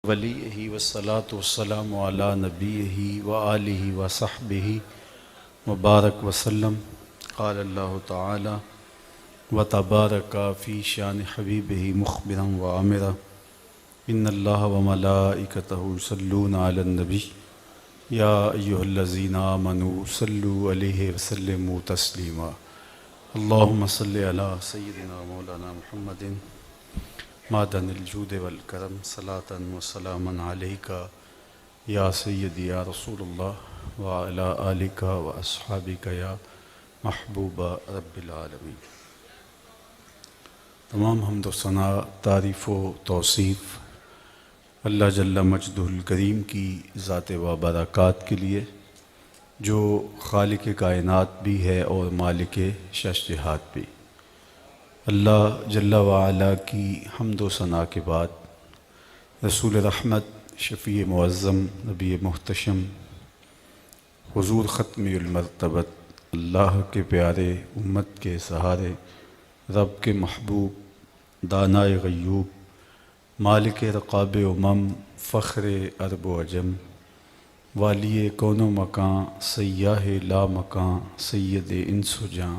ولیہ والصلاة والسلام علی نبیہ وآلہ وصحبہ مبارک وسلم۔ قال اللہ تعالی وتبارک فی شان حبیبہ مخبرا وآمرا ان اللہ وملائکتہ یصلون علی النبی یا ایہا الذین آمنوا صلوا علیہ وسلموا تسلیما۔ اللہم صلی علی سیدنا مولانا محمد معدن الجود والکرم صلاۃ و سلاما علیکا یا سیدی یا رسول اللہ وعلی آلک و اصحابک یا محبوب رب العالمین۔ تمام حمد و ثنا، تعریف و توصیف اللہ جل مجدہ الکریم کی ذات و برکات کے لیے، جو خالق کائنات بھی ہے اور مالک شش جہات بھی۔ اللہ جل وعلا کی حمد و ثنا کے بعد رسول رحمت، شفیع معظم، نبی محتشم، حضور ختم المرتبت، اللہ کے پیارے، امت کے سہارے، رب کے محبوب، دانائے غیوب، مالک رقاب امم، فخر عرب و عجم، والی کون و مکان، سیاہ لا مکان، سید انس و جاں،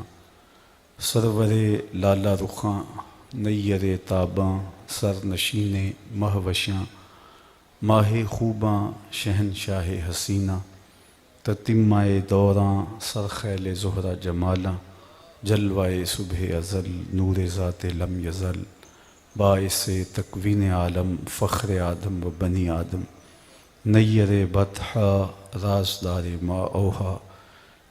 سرور لالا رخاں، نیر تاباں، سر نشین مہوشاں، ماہ خوباں، شہنشاہ حسینہ، تتمہ دوراں، سرخیل زہرہ جمالاں، جلوہ صبح ازل، نور ذات لم یزل، باعث تکوین عالم، فخر آدم و بنی آدم، نیر بطحا، رازدار ما اوہا،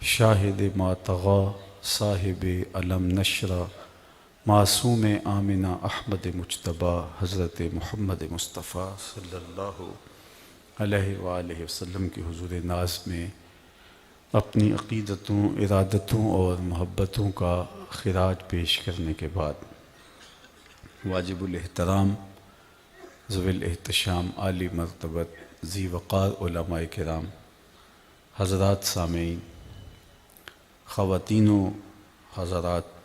شاہد ما طغا، صاحب علم نشرہ، معصوم آمنہ احمد مجتبیٰ، حضرت محمد مصطفیٰ صلی اللہ علیہ وآلہ وسلم کی حضور ناز میں اپنی عقیدتوں، ارادتوں اور محبتوں کا خراج پیش کرنے کے بعد واجب الاحترام، ذوی الاحتشام، عالی مرتبت، ذی وقار علماء کرام، حضرات سامعین، خواتین و حضرات،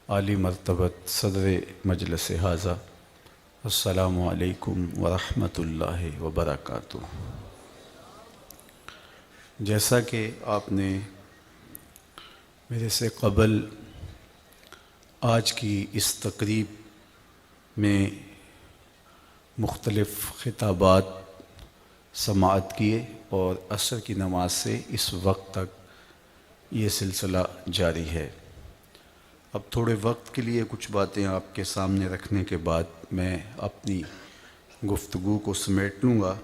عالی مرتبت صدر مجلس ھذا، السلام علیکم ورحمۃ اللہ وبرکاتہ۔ جیسا کہ آپ نے میرے سے قبل آج کی اس تقریب میں مختلف خطابات سماعت کیے اور عصر کی نماز سے اس وقت تک یہ سلسلہ جاری ہے۔ اب تھوڑے وقت کے لیے کچھ باتیں آپ کے سامنے رکھنے کے بعد میں اپنی گفتگو کو سمیٹ لوں گا۔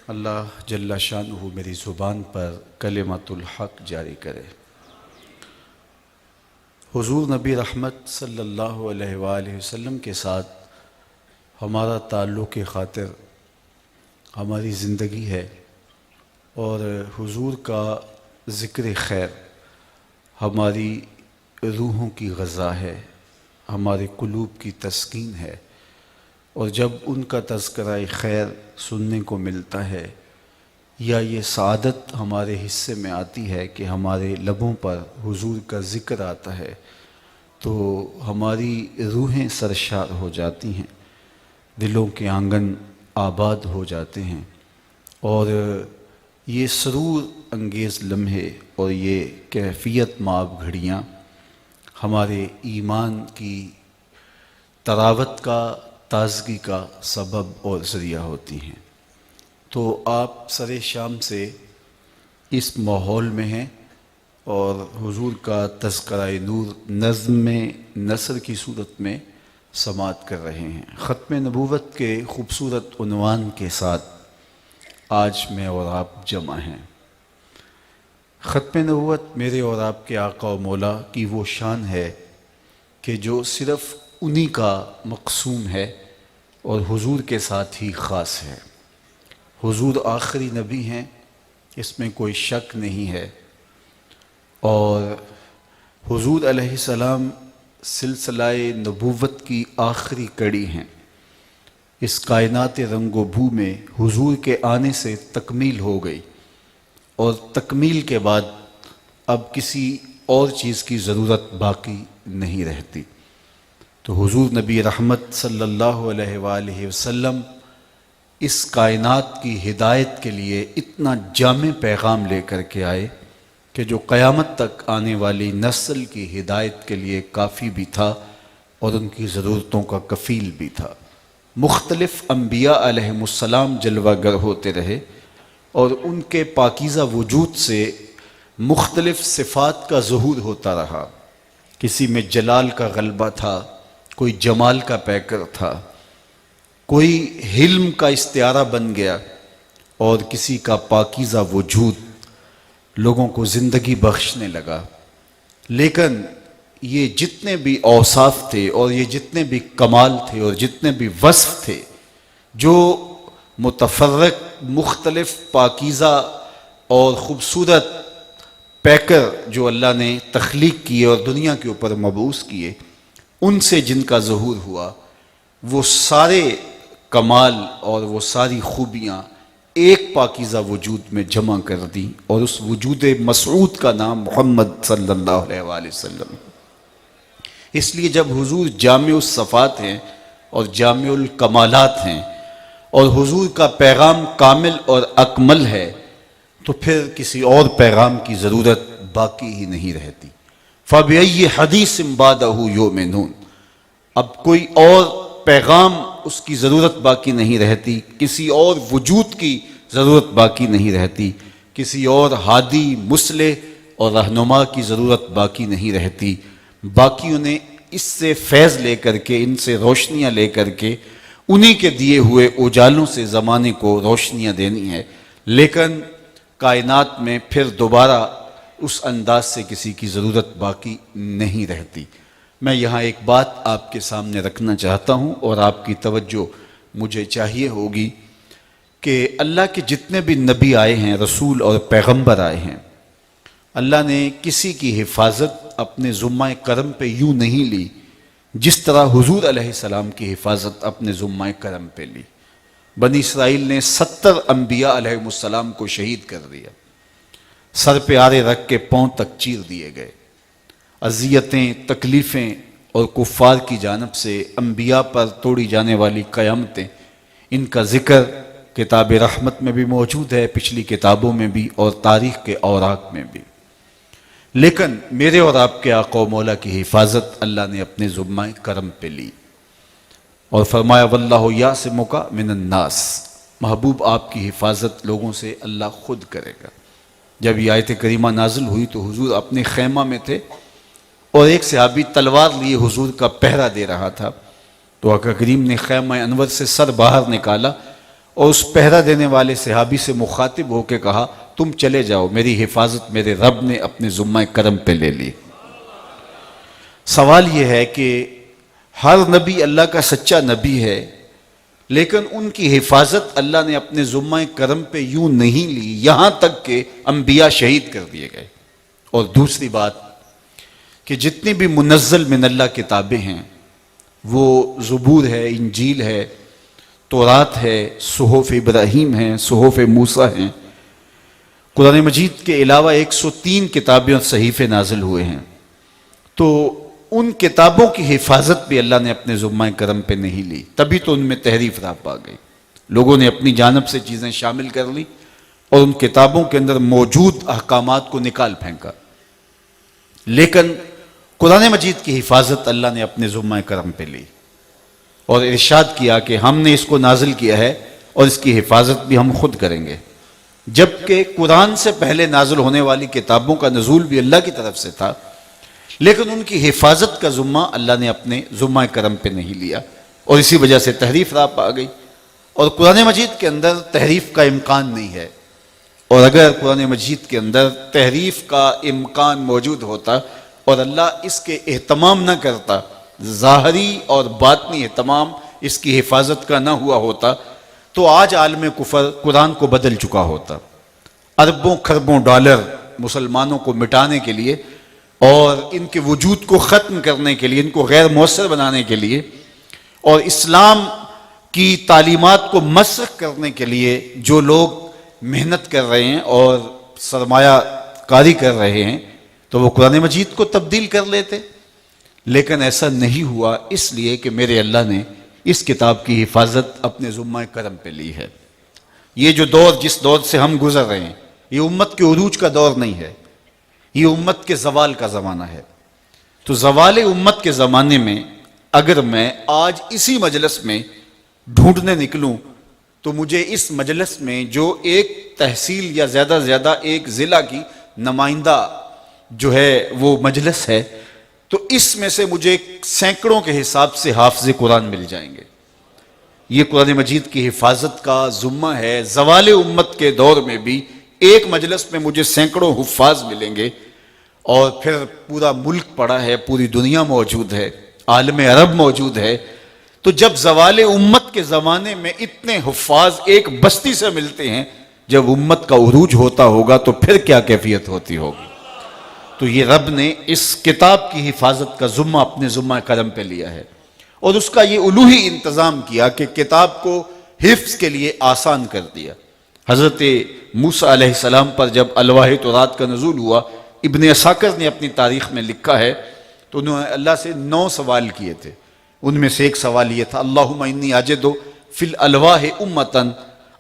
اللہ جل شانہ میری زبان پر کلمۃ الحق جاری کرے۔ حضور نبی رحمت صلی اللہ علیہ وآلہ وسلم کے ساتھ ہمارا تعلق خاطر ہماری زندگی ہے، اور حضور کا ذکر خیر ہماری روحوں کی غذا ہے، ہمارے قلوب کی تسکین ہے، اور جب ان کا تذکرہ خیر سننے کو ملتا ہے یا یہ سعادت ہمارے حصے میں آتی ہے کہ ہمارے لبوں پر حضور کا ذکر آتا ہے، تو ہماری روحیں سرشار ہو جاتی ہیں، دلوں کے آنگن آباد ہو جاتے ہیں، اور یہ سرور انگیز لمحے اور یہ کیفیت مآب گھڑیاں ہمارے ایمان کی تراوت کا، تازگی کا سبب اور ذریعہ ہوتی ہیں۔ تو آپ سر شام سے اس ماحول میں ہیں اور حضور کا تذکرہ نور نظم میں نثر کی صورت میں سماعت کر رہے ہیں۔ ختم نبوت کے خوبصورت عنوان کے ساتھ آج میں اور آپ جمع ہیں۔ ختم نبوت میرے اور آپ کے آقا و مولا کی وہ شان ہے کہ جو صرف انہی کا مقسوم ہے اور حضور کے ساتھ ہی خاص ہے۔ حضور آخری نبی ہیں، اس میں کوئی شک نہیں ہے، اور حضور علیہ السلام سلسلہ نبوت کی آخری کڑی ہیں۔ اس کائنات رنگ و بو میں حضور کے آنے سے تکمیل ہو گئی، اور تکمیل کے بعد اب کسی اور چیز کی ضرورت باقی نہیں رہتی۔ تو حضور نبی رحمت صلی اللہ علیہ وآلہ وسلم اس کائنات کی ہدایت کے لیے اتنا جامع پیغام لے کر کے آئے کہ جو قیامت تک آنے والی نسل کی ہدایت کے لیے کافی بھی تھا اور ان کی ضرورتوں کا کفیل بھی تھا۔ مختلف انبیاء علیہم السلام جلوہ گر ہوتے رہے اور ان کے پاکیزہ وجود سے مختلف صفات کا ظہور ہوتا رہا۔ کسی میں جلال کا غلبہ تھا، کوئی جمال کا پیکر تھا، کوئی حلم کا استعارہ بن گیا، اور کسی کا پاکیزہ وجود لوگوں کو زندگی بخشنے لگا۔ لیکن یہ جتنے بھی اوصاف تھے اور یہ جتنے بھی کمال تھے اور جتنے بھی وصف تھے جو متفرق مختلف پاکیزہ اور خوبصورت پیکر جو اللہ نے تخلیق کیے اور دنیا کے اوپر مبعوث کیے، ان سے جن کا ظہور ہوا، وہ سارے کمال اور وہ ساری خوبیاں ایک پاکیزہ وجود میں جمع کر دیں، اور اس وجود مسعود کا نام محمد صلی اللہ علیہ وآلہ وسلم۔ اس لیے جب حضور جامع الصفات ہیں اور جامع الکمالات ہیں اور حضور کا پیغام کامل اور اکمل ہے، تو پھر کسی اور پیغام کی ضرورت باقی ہی نہیں رہتی۔ فَبِأَيِّ حَدِيثٍ بَعْدَهُ يُؤْمِنُونَ، اب کوئی اور پیغام اس کی ضرورت باقی نہیں رہتی، کسی اور وجود کی ضرورت باقی نہیں رہتی، کسی اور ہادی مصلح اور رہنما کی ضرورت باقی نہیں رہتی۔ باقیوں نے اس سے فیض لے کر کے، ان سے روشنیاں لے کر کے، انہی کے دیے ہوئے اجالوں سے زمانے کو روشنیاں دینی ہے، لیکن کائنات میں پھر دوبارہ اس انداز سے کسی کی ضرورت باقی نہیں رہتی۔ میں یہاں ایک بات آپ کے سامنے رکھنا چاہتا ہوں اور آپ کی توجہ مجھے چاہیے ہوگی کہ اللہ کے جتنے بھی نبی آئے ہیں، رسول اور پیغمبر آئے ہیں، اللہ نے کسی کی حفاظت اپنے ذمہ کرم پہ یوں نہیں لی جس طرح حضور علیہ السلام کی حفاظت اپنے ذمہ کرم پہ لی۔ بنی اسرائیل نے 70 انبیاء علیہ السلام کو شہید کر دیا، سر پہ آرے رکھ کے پاؤں تک چیر دیے گئے۔ اذیتیں، تکلیفیں اور کفار کی جانب سے انبیاء پر توڑی جانے والی قیامتیں، ان کا ذکر کتاب رحمت میں بھی موجود ہے، پچھلی کتابوں میں بھی اور تاریخ کے اوراق میں بھی۔ لیکن میرے اور آپ کے آقا و مولا کی حفاظت اللہ نے اپنے ذمہ کرم پہ لی اور فرمایا واللہ یعصمک من الناس، محبوب آپ کی حفاظت لوگوں سے اللہ خود کرے گا۔ جب یہ آیت کریمہ نازل ہوئی تو حضور اپنے خیمہ میں تھے اور ایک صحابی تلوار لیے حضور کا پہرا دے رہا تھا، تو آقا کریم نے خیمہ انور سے سر باہر نکالا اور اس پہرا دینے والے صحابی سے مخاطب ہو کے کہا تم چلے جاؤ، میری حفاظت میرے رب نے اپنے ذمہ کرم پہ لے لی۔ سوال یہ ہے کہ ہر نبی اللہ کا سچا نبی ہے، لیکن ان کی حفاظت اللہ نے اپنے ذمہ کرم پہ یوں نہیں لی، یہاں تک کہ انبیاء شہید کر دیے گئے۔ اور دوسری بات کہ جتنی بھی منزل من اللہ کتابیں ہیں، وہ زبور ہے، انجیل ہے، تورات ہے، صحف ابراہیم ہیں، صحف موسیٰ ہیں، قرآن مجید کے علاوہ 103 کتابیں اور صحیفے نازل ہوئے ہیں، تو ان کتابوں کی حفاظت بھی اللہ نے اپنے ذمہ کرم پہ نہیں لی، تبھی تو ان میں تحریف راپ آ گئی، لوگوں نے اپنی جانب سے چیزیں شامل کر لی اور ان کتابوں کے اندر موجود احکامات کو نکال پھینکا۔ لیکن قرآن مجید کی حفاظت اللہ نے اپنے ذمہ کرم پہ لی اور ارشاد کیا کہ ہم نے اس کو نازل کیا ہے اور اس کی حفاظت بھی ہم خود کریں گے، جبکہ قرآن سے پہلے نازل ہونے والی کتابوں کا نزول بھی اللہ کی طرف سے تھا، لیکن ان کی حفاظت کا ذمہ اللہ نے اپنے ذمہ کرم پہ نہیں لیا، اور اسی وجہ سے تحریف راپ آ گئی۔ اور قرآن مجید کے اندر تحریف کا امکان نہیں ہے، اور اگر قرآن مجید کے اندر تحریف کا امکان موجود ہوتا اور اللہ اس کے اہتمام نہ کرتا، ظاہری اور باطنی اہتمام اس کی حفاظت کا نہ ہوا ہوتا، تو آج عالم کفر قرآن کو بدل چکا ہوتا، اربوں خربوں ڈالر مسلمانوں کو مٹانے کے لیے اور ان کے وجود کو ختم کرنے کے لیے، ان کو غیر مؤثر بنانے کے لیے اور اسلام کی تعلیمات کو مسخ کرنے کے لیے جو لوگ محنت کر رہے ہیں اور سرمایہ کاری کر رہے ہیں، تو وہ قرآن مجید کو تبدیل کر لیتے، لیکن ایسا نہیں ہوا، اس لیے کہ میرے اللہ نے اس کتاب کی حفاظت اپنے ذمہ کرم پہ لی ہے۔ یہ جو دور جس دور سے ہم گزر رہے ہیں، یہ امت کے عروج کا دور نہیں ہے، یہ امت کے زوال کا زمانہ ہے۔ تو زوال امت کے زمانے میں اگر میں آج اسی مجلس میں ڈھونڈنے نکلوں تو مجھے اس مجلس میں جو ایک تحصیل یا زیادہ سے زیادہ ایک ضلع کی نمائندہ جو ہے وہ مجلس ہے، تو اس میں سے مجھے سینکڑوں کے حساب سے حافظ قرآن مل جائیں گے۔ یہ قرآن مجید کی حفاظت کا ذمہ ہے۔ زوال امت کے دور میں بھی ایک مجلس میں مجھے سینکڑوں حفاظ ملیں گے، اور پھر پورا ملک پڑا ہے، پوری دنیا موجود ہے، عالم عرب موجود ہے۔ تو جب زوال امت کے زمانے میں اتنے حفاظ ایک بستی سے ملتے ہیں، جب امت کا عروج ہوتا ہوگا تو پھر کیا کیفیت ہوتی ہوگی۔ تو یہ رب نے اس کتاب کی حفاظت کا ذمہ اپنے ذمہ کرم پہ لیا ہے، اور اس کا یہ الوہی انتظام کیا کہ کتاب کو حفظ کے لیے آسان کر دیا۔ حضرت موسیٰ علیہ السلام پر جب الواح تورات کا نزول ہوا، ابن عساکر نے اپنی تاریخ میں لکھا ہے، تو انہوں نے اللہ سے 9 سوال کیے تھے۔ ان میں سے ایک سوال یہ تھا، اللہم انی اجد فی الالواح امتا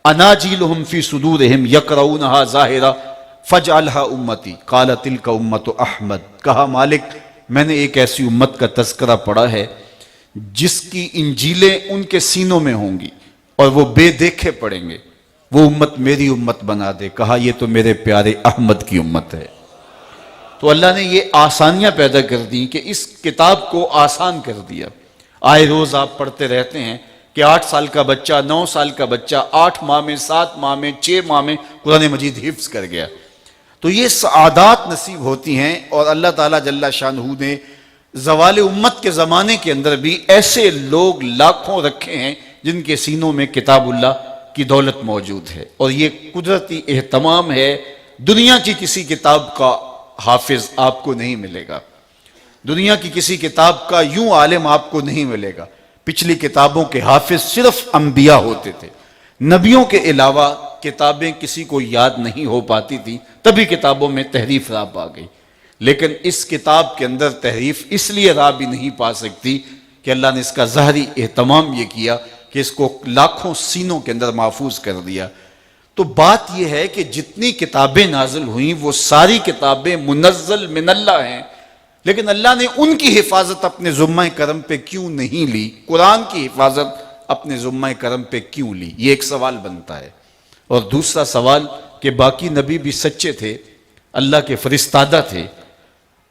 اناجیلہم فی صدورہم یقرؤونہا ظاہرہ فاجعلہا امتی قال تلک امت احمد۔ کہا مالک، میں نے ایک ایسی امت کا تذکرہ پڑھا ہے جس کی انجیلیں ان کے سینوں میں ہوں گی اور وہ بے دیکھے پڑھیں گے، وہ امت میری امت بنا دے۔ کہا یہ تو میرے پیارے احمد کی امت ہے۔ تو اللہ نے یہ آسانیاں پیدا کر دی کہ اس کتاب کو آسان کر دیا۔ آئے روز آپ پڑھتے رہتے ہیں کہ 8 سال کا بچہ، 9 سال کا بچہ 8 ماہ میں، 7 ماہ میں، 6 ماہ میں قرآن مجید حفظ کر گیا۔ تو یہ سعادات نصیب ہوتی ہیں، اور اللہ تعالیٰ جل شانہ نے زوال امت کے زمانے کے اندر بھی ایسے لوگ لاکھوں رکھے ہیں جن کے سینوں میں کتاب اللہ کی دولت موجود ہے، اور یہ قدرتی اہتمام ہے۔ دنیا کی کسی کتاب کا حافظ آپ کو نہیں ملے گا، دنیا کی کسی کتاب کا یوں عالم آپ کو نہیں ملے گا۔ پچھلی کتابوں کے حافظ صرف انبیاء ہوتے تھے، نبیوں کے علاوہ کتابیں کسی کو یاد نہیں ہو پاتی تھی، تبھی کتابوں میں تحریف راہ پا گئی۔ لیکن اس کتاب کے اندر تحریف اس لیے راہ بھی نہیں پا سکتی کہ اللہ نے اس کا ظاہری اہتمام یہ کیا کہ اس کو لاکھوں سینوں کے اندر محفوظ کر دیا۔ تو بات یہ ہے کہ جتنی کتابیں نازل ہوئیں وہ ساری کتابیں منزل من اللہ ہیں، لیکن اللہ نے ان کی حفاظت اپنے ذمہ کرم پہ کیوں نہیں لی؟ قرآن کی حفاظت اپنے ذمہ کرم پہ کیوں لی؟ یہ ایک سوال بنتا ہے۔ اور دوسرا سوال کہ باقی نبی بھی سچے تھے، اللہ کے فرستادہ تھے،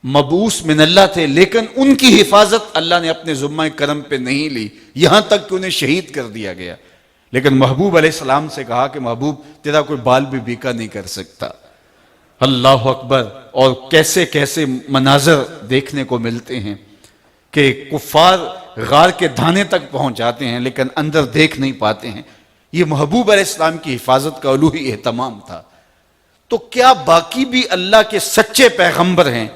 مبعوث من اللہ تھے، لیکن ان کی حفاظت اللہ نے اپنے ذمہ کرم پہ نہیں لی، یہاں تک کہ انہیں شہید کر دیا گیا۔ لیکن محبوب علیہ السلام سے کہا کہ محبوب تیرا کوئی بال بھی بیکا نہیں کر سکتا۔ اللہ اکبر! اور کیسے کیسے مناظر دیکھنے کو ملتے ہیں کہ کفار غار کے دھانے تک پہنچ جاتے ہیں لیکن اندر دیکھ نہیں پاتے ہیں۔ یہ محبوب علیہ السلام کی حفاظت کا الوہی اہتمام تھا۔ تو کیا باقی بھی اللہ کے سچے پیغمبر ہیں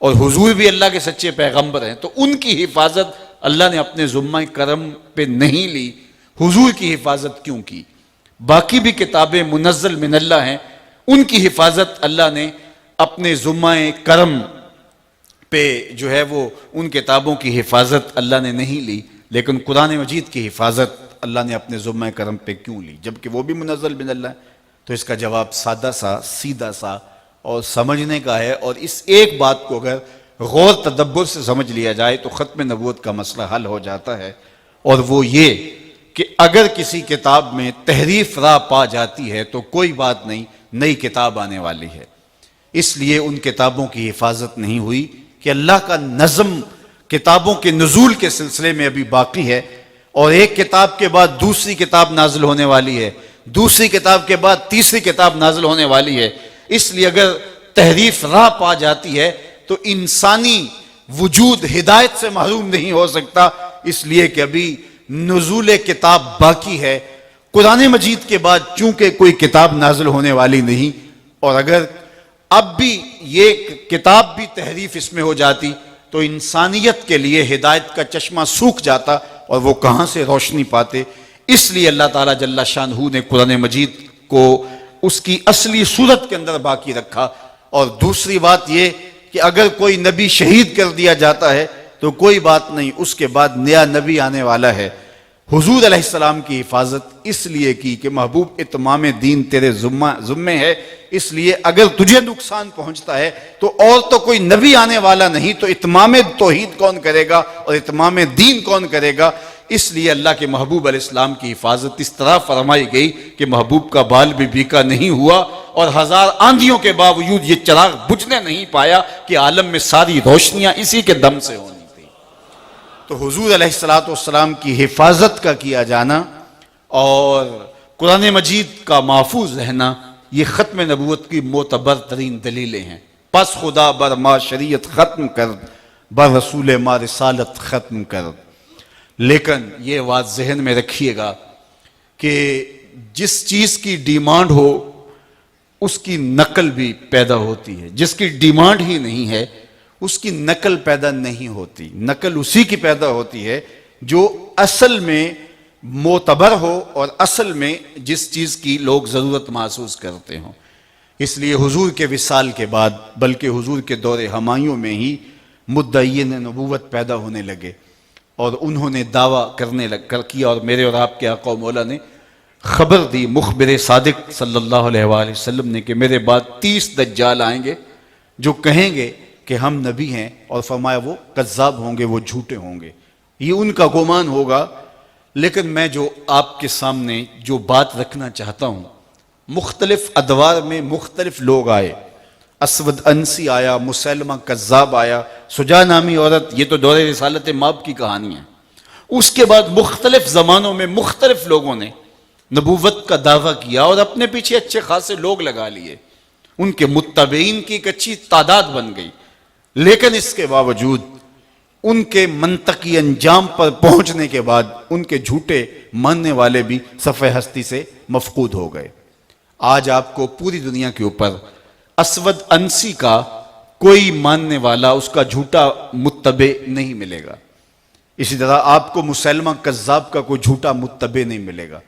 اور حضور بھی اللہ کے سچے پیغمبر ہیں، تو ان کی حفاظت اللہ نے اپنے ذمہ کرم پہ نہیں لی، حضور کی حفاظت کیوں کی؟ باقی بھی کتابیں منزل من اللہ ہیں، ان کی حفاظت اللہ نے اپنے ذمہ کرم پہ جو ہے وہ ان کتابوں کی حفاظت اللہ نے نہیں لی، لیکن قرآن مجید کی حفاظت اللہ نے اپنے ذمہ کرم پہ کیوں لی جبکہ وہ بھی منزل من اللہ ہے؟ تو اس کا جواب سادہ سا، سیدھا سا اور سمجھنے کا ہے، اور اس ایک بات کو اگر غور تدبر سے سمجھ لیا جائے تو ختم نبوت کا مسئلہ حل ہو جاتا ہے، اور وہ یہ کہ اگر کسی کتاب میں تحریف راہ پا جاتی ہے تو کوئی بات نہیں، نئی کتاب آنے والی ہے۔ اس لیے ان کتابوں کی حفاظت نہیں ہوئی کہ اللہ کا نظم کتابوں کے نزول کے سلسلے میں ابھی باقی ہے، اور ایک کتاب کے بعد دوسری کتاب نازل ہونے والی ہے، دوسری کتاب کے بعد تیسری کتاب نازل ہونے والی ہے۔ اس لیے اگر تحریف راہ پا جاتی ہے تو انسانی وجود ہدایت سے محروم نہیں ہو سکتا، اس لیے کہ ابھی نزول کتاب باقی ہے۔ قرآن مجید کے بعد چونکہ کوئی کتاب نازل ہونے والی نہیں، اور اگر اب بھی یہ کتاب بھی تحریف اس میں ہو جاتی تو انسانیت کے لیے ہدایت کا چشمہ سوکھ جاتا اور وہ کہاں سے روشنی پاتے۔ اس لیے اللہ تعالیٰ جل شانہ نے قرآن مجید کو اس کی اصلی صورت کے اندر باقی رکھا۔ اور دوسری بات یہ کہ اگر کوئی نبی شہید کر دیا جاتا ہے تو کوئی بات نہیں، اس کے بعد نیا نبی آنے والا ہے، حضور علیہ السلام کی حفاظت اس لیے کی کہ محبوب اتمام دین تیرے ذمے ہے، اس لیے اگر تجھے نقصان پہنچتا ہے تو اور تو کوئی نبی آنے والا نہیں، تو اتمام توحید کون کرے گا اور اتمام دین کون کرے گا؟ اس لیے اللہ کے محبوب علیہ السلام کی حفاظت اس طرح فرمائی گئی کہ محبوب کا بال بھی بیکا نہیں ہوا، اور ہزار آندھیوں کے باوجود یہ چراغ بجھنے نہیں پایا کہ عالم میں ساری روشنیاں اسی کے دم سے ہونی تھی۔ تو حضور علیہ السلام کی حفاظت کا کیا جانا اور قرآن مجید کا محفوظ رہنا، یہ ختم نبوت کی معتبر ترین دلیلیں ہیں۔ پس خدا بر ما شریعت ختم کر، بر رسول ما رسالت ختم کر۔ لیکن یہ بات ذہن میں رکھیے گا کہ جس چیز کی ڈیمانڈ ہو اس کی نقل بھی پیدا ہوتی ہے، جس کی ڈیمانڈ ہی نہیں ہے اس کی نقل پیدا نہیں ہوتی۔ نقل اسی کی پیدا ہوتی ہے جو اصل میں معتبر ہو اور اصل میں جس چیز کی لوگ ضرورت محسوس کرتے ہوں۔ اس لیے حضور کے وصال کے بعد بلکہ حضور کے دور ہمایوں میں ہی مدعین نبوت پیدا ہونے لگے، اور انہوں نے دعویٰ کرنے کیا، اور میرے اور آپ کے آقا و مولا نے خبر دی مخبر صادق صلی اللہ علیہ وآلہ وسلم نے کہ میرے بعد 30 دجال آئیں گے جو کہیں گے کہ ہم نبی ہیں، اور فرمایا وہ کذاب ہوں گے، وہ جھوٹے ہوں گے، یہ ان کا گمان ہوگا۔ لیکن میں جو آپ کے سامنے جو بات رکھنا چاہتا ہوں، مختلف ادوار میں مختلف لوگ آئے، اسود انسی آیا، مسلمہ کذاب آیا، سجا نامی عورت، یہ تو دور رسالت ماب کی کہانی ہے۔ اس کے بعد مختلف زمانوں میں مختلف لوگوں نے نبوت کا دعویٰ کیا اور اپنے پیچھے اچھے خاصے لوگ لگا لیے، ان کے متبعین کی ایک اچھی تعداد بن گئی، لیکن اس کے باوجود ان کے منطقی انجام پر پہنچنے کے بعد ان کے جھوٹے ماننے والے بھی صفحہ ہستی سے مفقود ہو گئے۔ آج آپ کو پوری دنیا کے اوپر اسود انسی کا کوئی ماننے والا، اس کا جھوٹا متبع نہیں ملے گا۔ اسی طرح آپ کو مسلمہ کذاب کا کوئی جھوٹا متبع نہیں ملے گا۔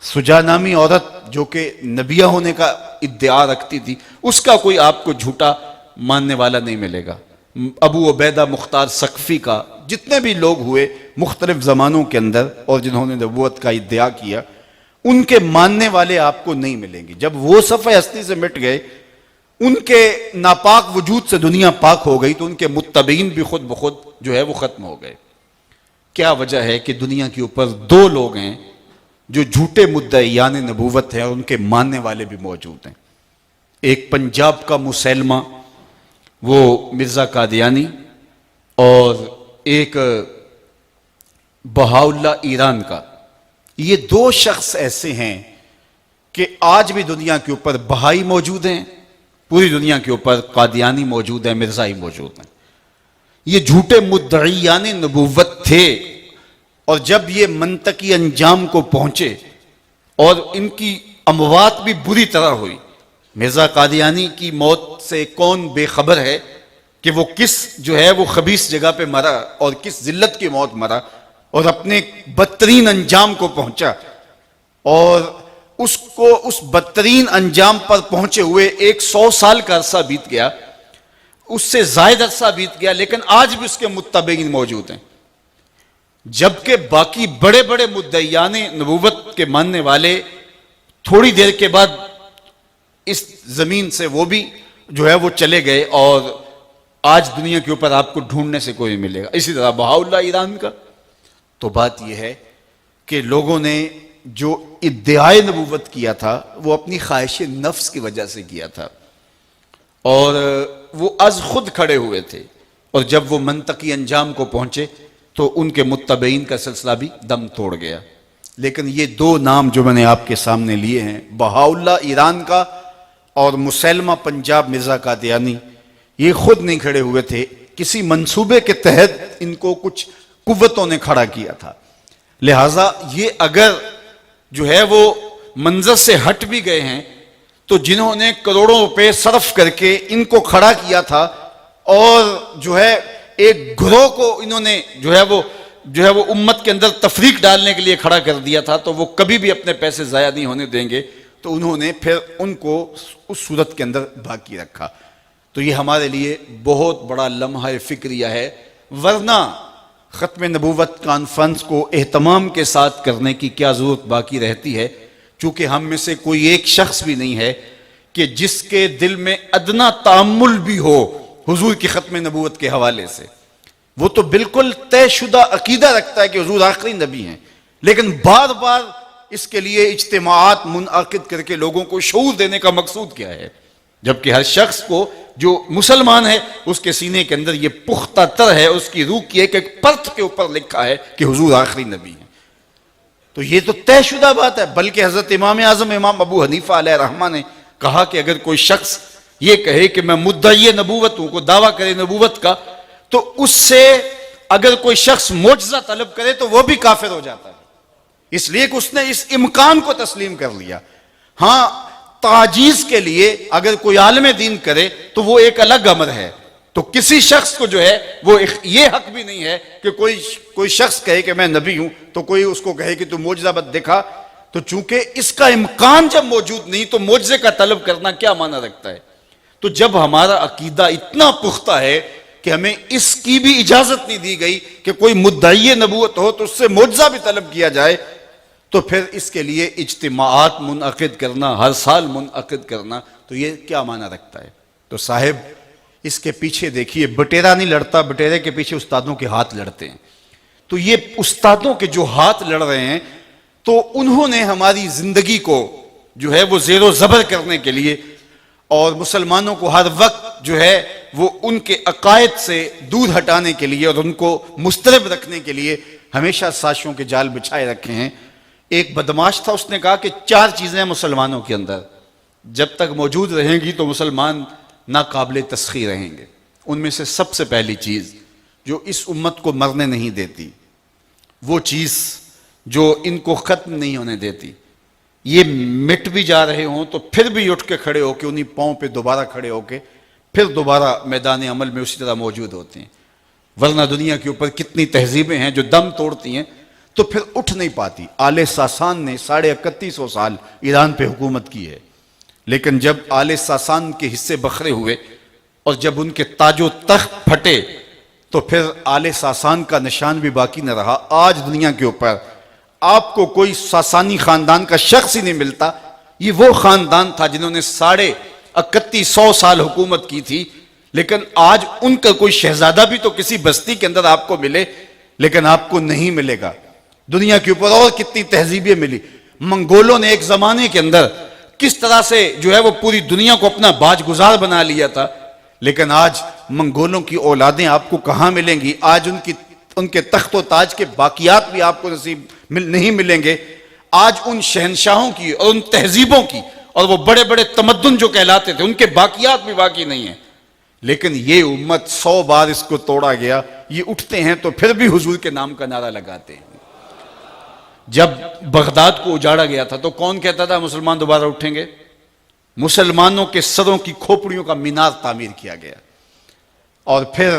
سجا نامی عورت جو کہ نبیہ ہونے کا ادعا رکھتی تھی، اس کا کوئی آپ کو جھوٹا ماننے والا نہیں ملے گا۔ ابو عبیدہ مختار ثقفی کا، جتنے بھی لوگ ہوئے مختلف زمانوں کے اندر اور جنہوں نے نبوت کا ادعا کیا، ان کے ماننے والے آپ کو نہیں ملیں گے۔ جب وہ صفحہ ہستی سے مٹ گئے، ان کے ناپاک وجود سے دنیا پاک ہو گئی، تو ان کے متبعین بھی خود بخود جو ہے وہ ختم ہو گئے۔ کیا وجہ ہے کہ دنیا کے اوپر 2 لوگ ہیں جو جھوٹے مدعیان نبوت ہیں اور ان کے ماننے والے بھی موجود ہیں۔ ایک پنجاب کا مسلمہ، وہ مرزا قادیانی، اور ایک بہاؤاللہ ایران کا۔ یہ 2 شخص ایسے ہیں کہ آج بھی دنیا کے اوپر بہائی موجود ہیں، پوری دنیا کے اوپر قادیانی موجود ہیں، مرزائی موجود ہیں۔ یہ جھوٹے مدعیان نبوت تھے، اور جب یہ منطقی انجام کو پہنچے اور ان کی اموات بھی بری طرح ہوئی۔ مرزا قادیانی کی موت سے کون بے خبر ہے کہ وہ کس جو ہے وہ خبیث جگہ پہ مرا اور کس ذلت کی موت مرا اور اپنے بدترین انجام کو پہنچا، اور اس کو اس بدترین انجام پر پہنچے ہوئے 100 سال کا عرصہ بیت گیا، اس سے زائد عرصہ بیت گیا، لیکن آج بھی اس کے متبعین موجود ہیں۔ جبکہ باقی بڑے بڑے مدعیان نبوت کے ماننے والے تھوڑی دیر کے بعد اس زمین سے وہ بھی جو ہے وہ چلے گئے، اور آج دنیا کے اوپر آپ کو ڈھونڈنے سے کوئی ملے گا۔ اسی طرح بہاؤاللہ ایران کا۔ تو بات یہ ہے کہ لوگوں نے جو ادعائے نبوت کیا تھا وہ اپنی خواہش نفس کی وجہ سے کیا تھا، اور وہ از خود کھڑے ہوئے تھے، اور جب وہ منطقی انجام کو پہنچے تو ان کے متبعین کا سلسلہ بھی دم توڑ گیا۔ لیکن یہ 2 نام جو میں نے آپ کے سامنے لیے ہیں، بہاؤاللہ ایران کا اور مسلمہ پنجاب مرزا قادیانی، یہ خود نہیں کھڑے ہوئے تھے، کسی منصوبے کے تحت ان کو کچھ قوتوں نے کھڑا کیا تھا۔ لہٰذا یہ اگر جو ہے وہ منظر سے ہٹ بھی گئے ہیں، تو جنہوں نے کروڑوں روپے صرف کر کے ان کو کھڑا کیا تھا اور جو ہے ایک گروہ کو انہوں نے جو ہے وہ امت کے اندر تفریق ڈالنے کے لیے کھڑا کر دیا تھا، تو وہ کبھی بھی اپنے پیسے ضائع نہیں ہونے دیں گے، تو انہوں نے پھر ان کو اس صورت کے اندر باقی رکھا۔ تو یہ ہمارے لیے بہت بڑا لمحہ فکریہ ہے، ورنہ ختم نبوت کانفرنس کو اہتمام کے ساتھ کرنے کی کیا ضرورت باقی رہتی ہے، چونکہ ہم میں سے کوئی ایک شخص بھی نہیں ہے کہ جس کے دل میں ادنا تأمل بھی ہو حضور کی ختم نبوت کے حوالے سے۔ وہ تو بالکل طے شدہ عقیدہ رکھتا ہے کہ حضور آخری نبی ہیں، لیکن بار بار اس کے لیے اجتماعات منعقد کر کے لوگوں کو شعور دینے کا مقصود کیا ہے، جبکہ ہر شخص کو جو مسلمان ہے اس کے سینے کے اندر یہ پختہ تر ہے، اس کی روح کی ایک پرت کے اوپر لکھا ہے کہ حضور آخری نبی ہیں۔ تو یہ تو طے شدہ بات ہے، بلکہ حضرت امام اعظم امام ابو حنیفہ علیہ رحمہ نے کہا کہ اگر کوئی شخص یہ کہے کہ میں مدعی نبوت ہوں، کو دعویٰ کرے نبوت کا، تو اس سے اگر کوئی شخص معجزہ طلب کرے تو وہ بھی کافر ہو جاتا ہے، اس لیے کہ اس نے اس امکان کو تسلیم کر لیا۔ ہاں، تعجیز کے لیے اگر کوئی عالم دین کرے تو وہ ایک الگ امر ہے، تو کسی شخص کو جو ہے وہ یہ حق بھی نہیں ہے کہ کوئی شخص کہے کہ میں نبی ہوں تو کوئی اس کو کہے کہ تو معجزہ بت دکھا، تو چونکہ اس کا امکان جب موجود نہیں تو معجزے کا طلب کرنا کیا معنی رکھتا ہے؟ تو جب ہمارا عقیدہ اتنا پختہ ہے کہ ہمیں اس کی بھی اجازت نہیں دی گئی کہ کوئی مدعی نبوت ہو تو اس سے معجزہ بھی طلب کیا جائے، تو پھر اس کے لیے اجتماعات منعقد کرنا، ہر سال منعقد کرنا، تو یہ کیا معنی رکھتا ہے؟ تو صاحب اس کے پیچھے دیکھیے، بٹیرا نہیں لڑتا، بٹیرے کے پیچھے استادوں کے ہاتھ لڑتے ہیں۔ تو یہ استادوں کے جو ہاتھ لڑ رہے ہیں، تو انہوں نے ہماری زندگی کو جو ہے وہ زیر و زبر کرنے کے لیے اور مسلمانوں کو ہر وقت جو ہے وہ ان کے عقائد سے دور ہٹانے کے لیے اور ان کو مضطرب رکھنے کے لیے ہمیشہ سازشوں کے جال بچھائے رکھے ہیں۔ ایک بدماش تھا، اس نے کہا کہ 4 چیزیں مسلمانوں کے اندر جب تک موجود رہیں گی تو مسلمان ناقابل تسخیر رہیں گے۔ ان میں سے سب سے پہلی چیز جو اس امت کو مرنے نہیں دیتی، وہ چیز جو ان کو ختم نہیں ہونے دیتی، یہ مٹ بھی جا رہے ہوں تو پھر بھی اٹھ کے کھڑے ہو کے انہی پاؤں پہ دوبارہ کھڑے ہو کے پھر دوبارہ میدان عمل میں اسی طرح موجود ہوتے ہیں۔ ورنہ دنیا کے اوپر کتنی تہذیبیں ہیں جو دم توڑتی ہیں تو پھر اٹھ نہیں پاتی۔ آل ساسان نے 3150 سال ایران پہ حکومت کی ہے، لیکن جب آل ساسان کے حصے بکھرے ہوئے اور جب ان کے تاج و تخت پھٹے تو پھر آل ساسان کا نشان بھی باقی نہ رہا۔ آج دنیا کے اوپر آپ کو کوئی ساسانی خاندان کا شخص ہی نہیں ملتا۔ یہ وہ خاندان تھا جنہوں نے 3150 سال حکومت کی تھی، لیکن آج ان کا کوئی شہزادہ بھی تو کسی بستی کے اندر آپ کو ملے، لیکن آپ کو نہیں ملے گا۔ دنیا کے اوپر اور کتنی تہذیبیں ملی۔ منگولوں نے ایک زمانے کے اندر کس طرح سے جو ہے وہ پوری دنیا کو اپنا باج گزار بنا لیا تھا، لیکن آج منگولوں کی اولادیں آپ کو کہاں ملیں گی؟ آج ان کے تخت و تاج کے باقیات بھی آپ کو نصیب نہیں ملیں گے۔ آج ان شہنشاہوں کی اور ان تہذیبوں کی اور وہ بڑے بڑے تمدن جو کہلاتے تھے ان کے باقیات بھی باقی نہیں ہیں، لیکن یہ امت 100 بار اس کو توڑا گیا۔ یہ اٹھتے ہیں تو پھر بھی حضور کے نام کا نعرہ لگاتے ہیں۔ جب بغداد کو اجاڑا گیا تھا تو کون کہتا تھا مسلمان دوبارہ اٹھیں گے؟ مسلمانوں کے سروں کی کھوپڑیوں کا مینار تعمیر کیا گیا، اور پھر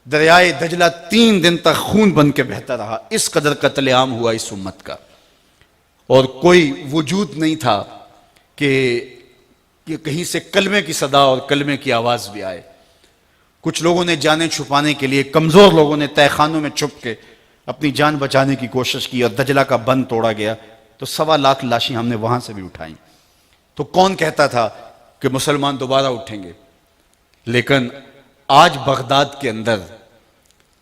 دریائے دجلہ 3 دن تک خون بن کے بہتا رہا۔ اس قدر قتل عام ہوا اس امت کا، اور کوئی وجود نہیں تھا کہ کہیں سے کلمے کی صدا اور کلمے کی آواز بھی آئے۔ کچھ لوگوں نے جانیں چھپانے کے لیے، کمزور لوگوں نے تہہ خانوں میں چھپ کے اپنی جان بچانے کی کوشش کی، اور دجلہ کا بند توڑا گیا تو 1.25 لاکھ لاشیں ہم نے وہاں سے بھی اٹھائیں۔ تو کون کہتا تھا کہ مسلمان دوبارہ اٹھیں گے؟ لیکن آج بغداد کے اندر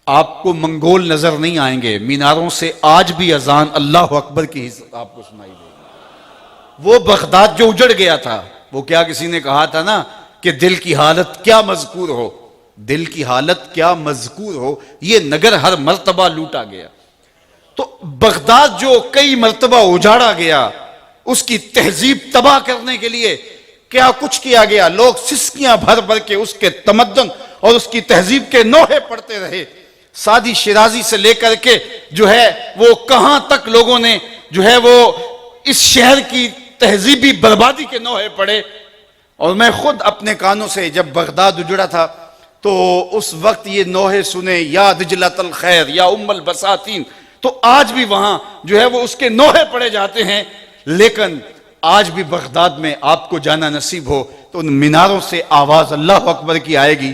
آپ کو منگول نظر نہیں آئیں گے، میناروں سے آج بھی اذان اللہ اکبر کی آپ کو سنائی دے گی۔ وہ بغداد جو اجڑ گیا تھا، وہ کیا کسی نے کہا تھا نا کہ دل کی حالت کیا مذکور ہو، دل کی حالت کیا مذکور ہو، یہ نگر ہر مرتبہ لوٹا گیا۔ تو بغداد جو کئی مرتبہ اجاڑا گیا، اس کی تہذیب تباہ کرنے کے لیے کیا کچھ کیا گیا۔ لوگ سسکیاں بھر بھر کے اس کے تمدن اور اس کی تہذیب کے نوحے پڑھتے رہے۔ سادی شیرازی سے لے کر کے جو ہے وہ کہاں تک لوگوں نے جو ہے وہ اس شہر کی تہذیبی بربادی کے نوحے پڑھے۔ اور میں خود اپنے کانوں سے جب بغداد اجڑا تھا تو اس وقت یہ نوحے سنے، یا دجلۃ الخیر یا ام البساتین، تو آج بھی وہاں جو ہے وہ اس کے نوحے پڑے جاتے ہیں۔ لیکن آج بھی بغداد میں آپ کو جانا نصیب ہو تو ان میناروں سے آواز اللہ اکبر کی آئے گی۔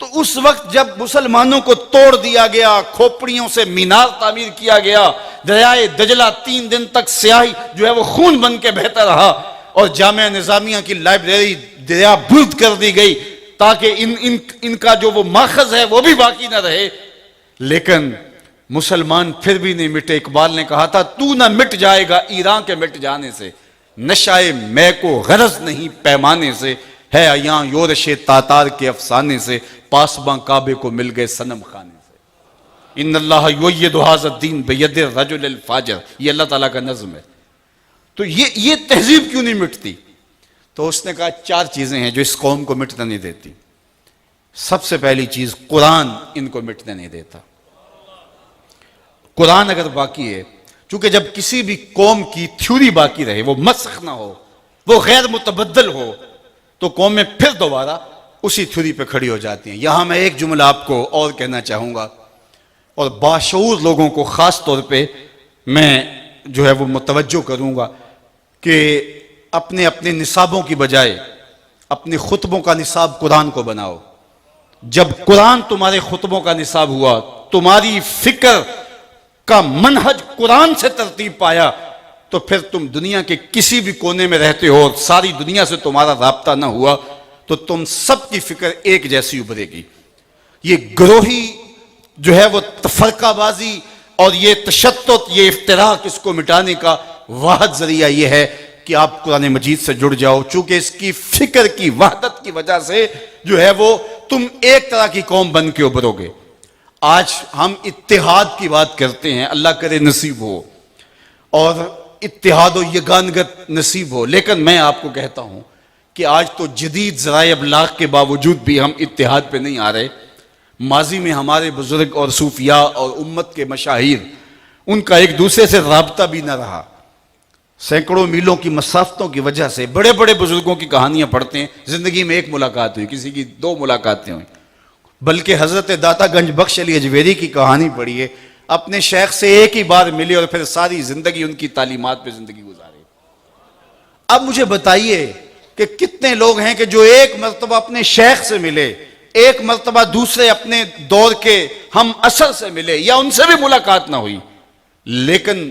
تو اس وقت جب مسلمانوں کو توڑ دیا گیا، کھوپڑیوں سے مینار تعمیر کیا گیا، دریائے دجلہ 3 دن تک سیاہی جو ہے وہ خون بن کے بہتا رہا، اور جامعہ نظامیہ کی لائبریری دریا برد کر دی گئی تاکہ ان کا جو وہ ماخذ ہے وہ بھی باقی نہ رہے، لیکن مسلمان پھر بھی نہیں مٹے۔ اقبال نے کہا تھا تو نہ مٹ جائے گا ایران کے مٹ جانے سے، نشائے میں کو غرض نہیں پیمانے سے، ہے ایاں یورش تاتار کے افسانے سے، پاسباں کعبے کو مل گئے صنم خانے سے۔ ان اللہ یؤید ھذا الدین بید الرجل الفاجر، یہ اللہ تعالیٰ کا نظم ہے۔ تو یہ تہذیب کیوں نہیں مٹتی؟ تو اس نے کہا 4 چیزیں ہیں جو اس قوم کو مٹنے نہیں دیتی۔ سب سے پہلی چیز قرآن ان کو مٹنے نہیں دیتا۔ قرآن اگر باقی ہے، چونکہ جب کسی بھی قوم کی تھیوری باقی رہے، وہ مسخ نہ ہو، وہ غیر متبدل ہو، تو قومیں پھر دوبارہ اسی تھیوری پہ کھڑی ہو جاتی ہیں۔ یہاں میں ایک جملہ آپ کو اور کہنا چاہوں گا، اور باشعور لوگوں کو خاص طور پہ میں جو ہے وہ متوجہ کروں گا کہ اپنے اپنے نصابوں کی بجائے اپنے خطبوں کا نصاب قرآن کو بناؤ۔ جب قرآن تمہارے خطبوں کا نصاب ہوا، تمہاری فکر کا منہج قرآن سے ترتیب پایا، تو پھر تم دنیا کے کسی بھی کونے میں رہتے ہو اور ساری دنیا سے تمہارا رابطہ نہ ہوا، تو تم سب کی فکر ایک جیسی ابھرے گی۔ یہ گروہی جو ہے وہ تفرقہ بازی اور یہ تشتت، یہ افتراق، اس کو مٹانے کا واحد ذریعہ یہ ہے کہ آپ قرآن مجید سے جڑ جاؤ، چونکہ اس کی فکر کی وحدت کی وجہ سے جو ہے وہ تم ایک طرح کی قوم بن کے ابھرو گے۔ آج ہم اتحاد کی بات کرتے ہیں، اللہ کرے نصیب ہو، اور اتحاد و یگانگت نصیب ہو، لیکن میں آپ کو کہتا ہوں کہ آج تو جدید ذرائع ابلاغ کے باوجود بھی ہم اتحاد پہ نہیں آ رہے۔ ماضی میں ہمارے بزرگ اور صوفیاء اور امت کے مشاہیر، ان کا ایک دوسرے سے رابطہ بھی نہ رہا، سینکڑوں میلوں کی مسافتوں کی وجہ سے۔ بڑے بڑے بزرگوں کی کہانیاں پڑھتے ہیں، زندگی میں 1 ملاقات ہوئی، کسی کی 2 ملاقاتیں ہوئیں، بلکہ حضرت داتا گنج بخش علی اجویری کی کہانی پڑھیے، اپنے شیخ سے ایک ہی بار ملے اور پھر ساری زندگی ان کی تعلیمات پہ زندگی گزارے۔ اب مجھے بتائیے کہ کتنے لوگ ہیں کہ جو ایک مرتبہ اپنے شیخ سے ملے، ایک مرتبہ دوسرے اپنے دور کے ہم اثر سے ملے، یا ان سے بھی ملاقات نہ ہوئی، لیکن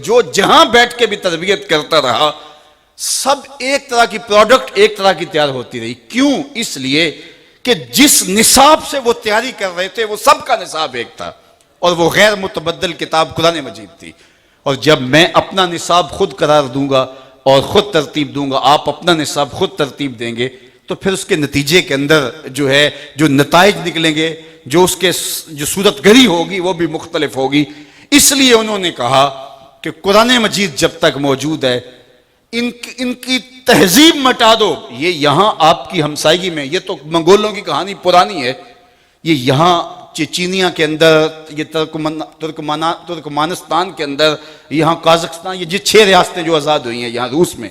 جو جہاں بیٹھ کے بھی تربیت کرتا رہا، سب ایک طرح کی پروڈکٹ ایک طرح کی تیار ہوتی رہی۔ کیوں؟ اس لیے کہ جس نصاب سے وہ تیاری کر رہے تھے وہ سب کا نصاب ایک تھا، اور وہ غیر متبدل کتاب قرآن مجید تھی۔ اور جب میں اپنا نصاب خود قرار دوں گا اور خود ترتیب دوں گا، آپ اپنا نصاب خود ترتیب دیں گے، تو پھر اس کے نتیجے کے اندر جو ہے جو نتائج نکلیں گے، جو اس کے جو صورت گری ہوگی وہ بھی مختلف ہوگی۔ اس لیے انہوں نے کہا کہ قرآن مجید جب تک موجود ہے، ان کی تہذیب مٹا دو۔ یہ یہاں آپ کی ہمسائیگی میں، یہ تو منگولوں کی کہانی پرانی ہے، یہ یہاں چچینیا کے اندر، یہ ترکمانستان کے اندر، یہاں قازقستان، یہ 6 ریاستیں جو آزاد ہوئی ہیں یہاں روس میں،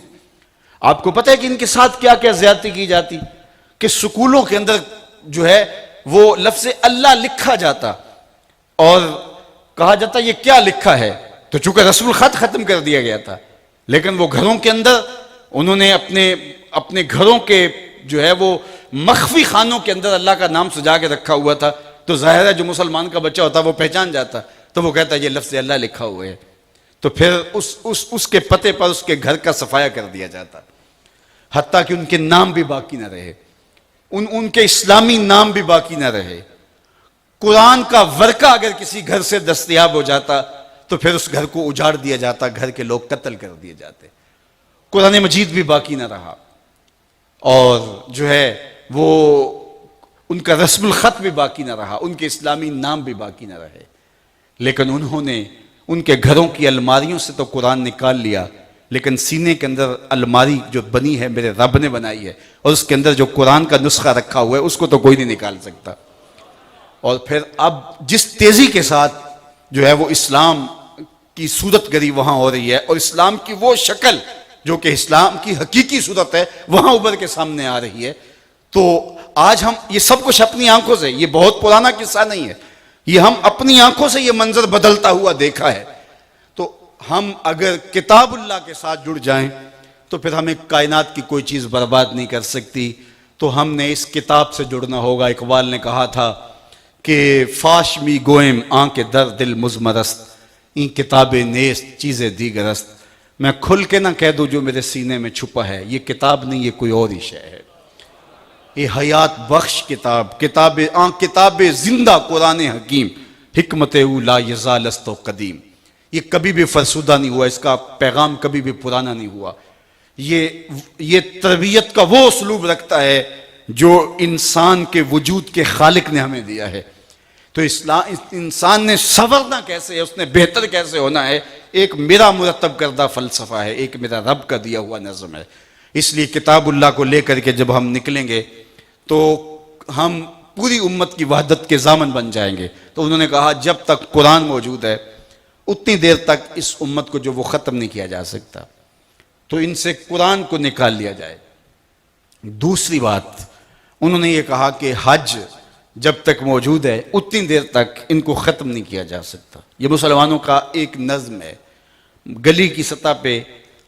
آپ کو پتہ ہے کہ ان کے ساتھ کیا کیا زیادتی کی جاتی؟ کہ سکولوں کے اندر جو ہے وہ لفظ اللہ لکھا جاتا اور کہا جاتا یہ کیا لکھا ہے، تو چونکہ رسم الخط ختم کر دیا گیا تھا، لیکن وہ گھروں کے اندر انہوں نے اپنے گھروں کے جو ہے وہ مخفی خانوں کے اندر اللہ کا نام سجا کے رکھا ہوا تھا، تو ظاہر ہے جو مسلمان کا بچہ ہوتا وہ پہچان جاتا، تو وہ کہتا یہ لفظ اللہ لکھا ہوا ہے، تو پھر اس کے پتے پر اس کے گھر کا صفایا کر دیا جاتا، حتیٰ کہ ان کے نام بھی باقی نہ رہے، ان کے اسلامی نام بھی باقی نہ رہے۔ قرآن کا ورقہ اگر کسی گھر سے دستیاب ہو جاتا تو پھر اس گھر کو اجاڑ دیا جاتا، گھر کے لوگ قتل کر دیے جاتے، قرآن مجید بھی باقی نہ رہا، اور جو ہے وہ ان کا رسم الخط بھی باقی نہ رہا، ان کے اسلامی نام بھی باقی نہ رہے، لیکن انہوں نے ان کے گھروں کی الماریوں سے تو قرآن نکال لیا، لیکن سینے کے اندر الماری جو بنی ہے میرے رب نے بنائی ہے، اور اس کے اندر جو قرآن کا نسخہ رکھا ہوا ہے اس کو تو کوئی نہیں نکال سکتا۔ اور پھر اب جس تیزی کے ساتھ جو ہے وہ اسلام کی صورت گری وہاں ہو رہی ہے، اور اسلام کی وہ شکل جو کہ اسلام کی حقیقی صورت ہے وہاں ابھر کے سامنے آ رہی ہے، تو آج ہم یہ سب کچھ اپنی آنکھوں سے، یہ بہت پرانا قصہ نہیں ہے، یہ ہم اپنی آنکھوں سے یہ منظر بدلتا ہوا دیکھا ہے، تو ہم اگر کتاب اللہ کے ساتھ جڑ جائیں تو پھر ہمیں کائنات کی کوئی چیز برباد نہیں کر سکتی۔ تو ہم نے اس کتاب سے جڑنا ہوگا۔ اقبال نے کہا تھا کہ فاش می گوئم آنکھ در دل مزمرست، این کتاب نیست چیز دیگرست۔ میں کھل کے نہ کہہ دوں جو میرے سینے میں چھپا ہے، یہ کتاب نہیں، یہ کوئی اور ہی شے ہے۔ یہ حیات بخش کتاب زندہ قرآن حکیم، حکمت او لا یزال است و قدیم۔ یہ کبھی بھی فرسودہ نہیں ہوا، اس کا پیغام کبھی بھی پرانا نہیں ہوا۔ یہ تربیت کا وہ اسلوب رکھتا ہے جو انسان کے وجود کے خالق نے ہمیں دیا ہے۔ تو انسان نے سنورنا کیسے ہے، اس نے بہتر کیسے ہونا ہے، ایک میرا مرتب کردہ فلسفہ ہے، ایک میرا رب کا دیا ہوا نظم ہے۔ اس لیے کتاب اللہ کو لے کر کے جب ہم نکلیں گے تو ہم پوری امت کی وحدت کے ضامن بن جائیں گے۔ تو انہوں نے کہا جب تک قرآن موجود ہے اتنی دیر تک اس امت کو جو وہ ختم نہیں کیا جا سکتا، تو ان سے قرآن کو نکال لیا جائے۔ دوسری بات انہوں نے یہ کہا کہ حج جب تک موجود ہے اتنی دیر تک ان کو ختم نہیں کیا جا سکتا۔ یہ مسلمانوں کا ایک نظم ہے۔ گلی کی سطح پہ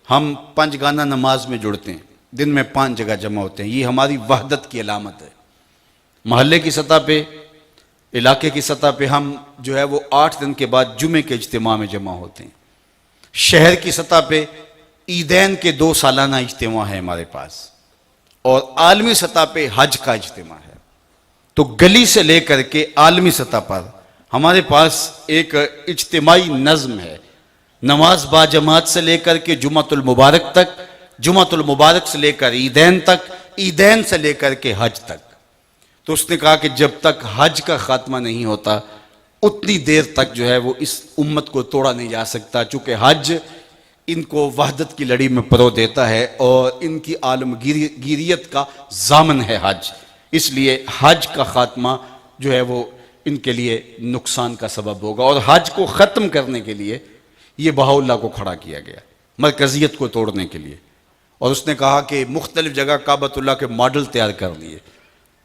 ہم 5 گانہ نماز میں جڑتے ہیں، دن میں 5 جگہ جمع ہوتے ہیں، یہ ہماری وحدت کی علامت ہے۔ محلے کی سطح پہ، علاقے کی سطح پہ ہم جو ہے وہ 8 دن کے بعد جمعے کے اجتماع میں جمع ہوتے ہیں۔ شہر کی سطح پہ عیدین کے 2 سالانہ اجتماع ہے ہمارے پاس، اور عالمی سطح پہ حج کا اجتماع ہے۔ تو گلی سے لے کر کے عالمی سطح پر ہمارے پاس ایک اجتماعی نظم ہے، نماز با جماعت سے لے کر کے جمعۃ المبارک تک، جمعۃ المبارک سے لے کر عیدین تک، عیدین سے لے کر کے حج تک۔ تو اس نے کہا کہ جب تک حج کا خاتمہ نہیں ہوتا اتنی دیر تک جو ہے وہ اس امت کو توڑا نہیں جا سکتا، چونکہ حج ان کو وحدت کی لڑی میں پرو دیتا ہے اور ان کی عالمگیریت کا ضامن ہے حج۔ اس لیے حج کا خاتمہ جو ہے وہ ان کے لیے نقصان کا سبب ہوگا، اور حج کو ختم کرنے کے لیے یہ بہاءاللہ کو کھڑا کیا گیا، مرکزیت کو توڑنے کے لیے۔ اور اس نے کہا کہ مختلف جگہ کعبۃ اللہ کے ماڈل تیار کر لیے،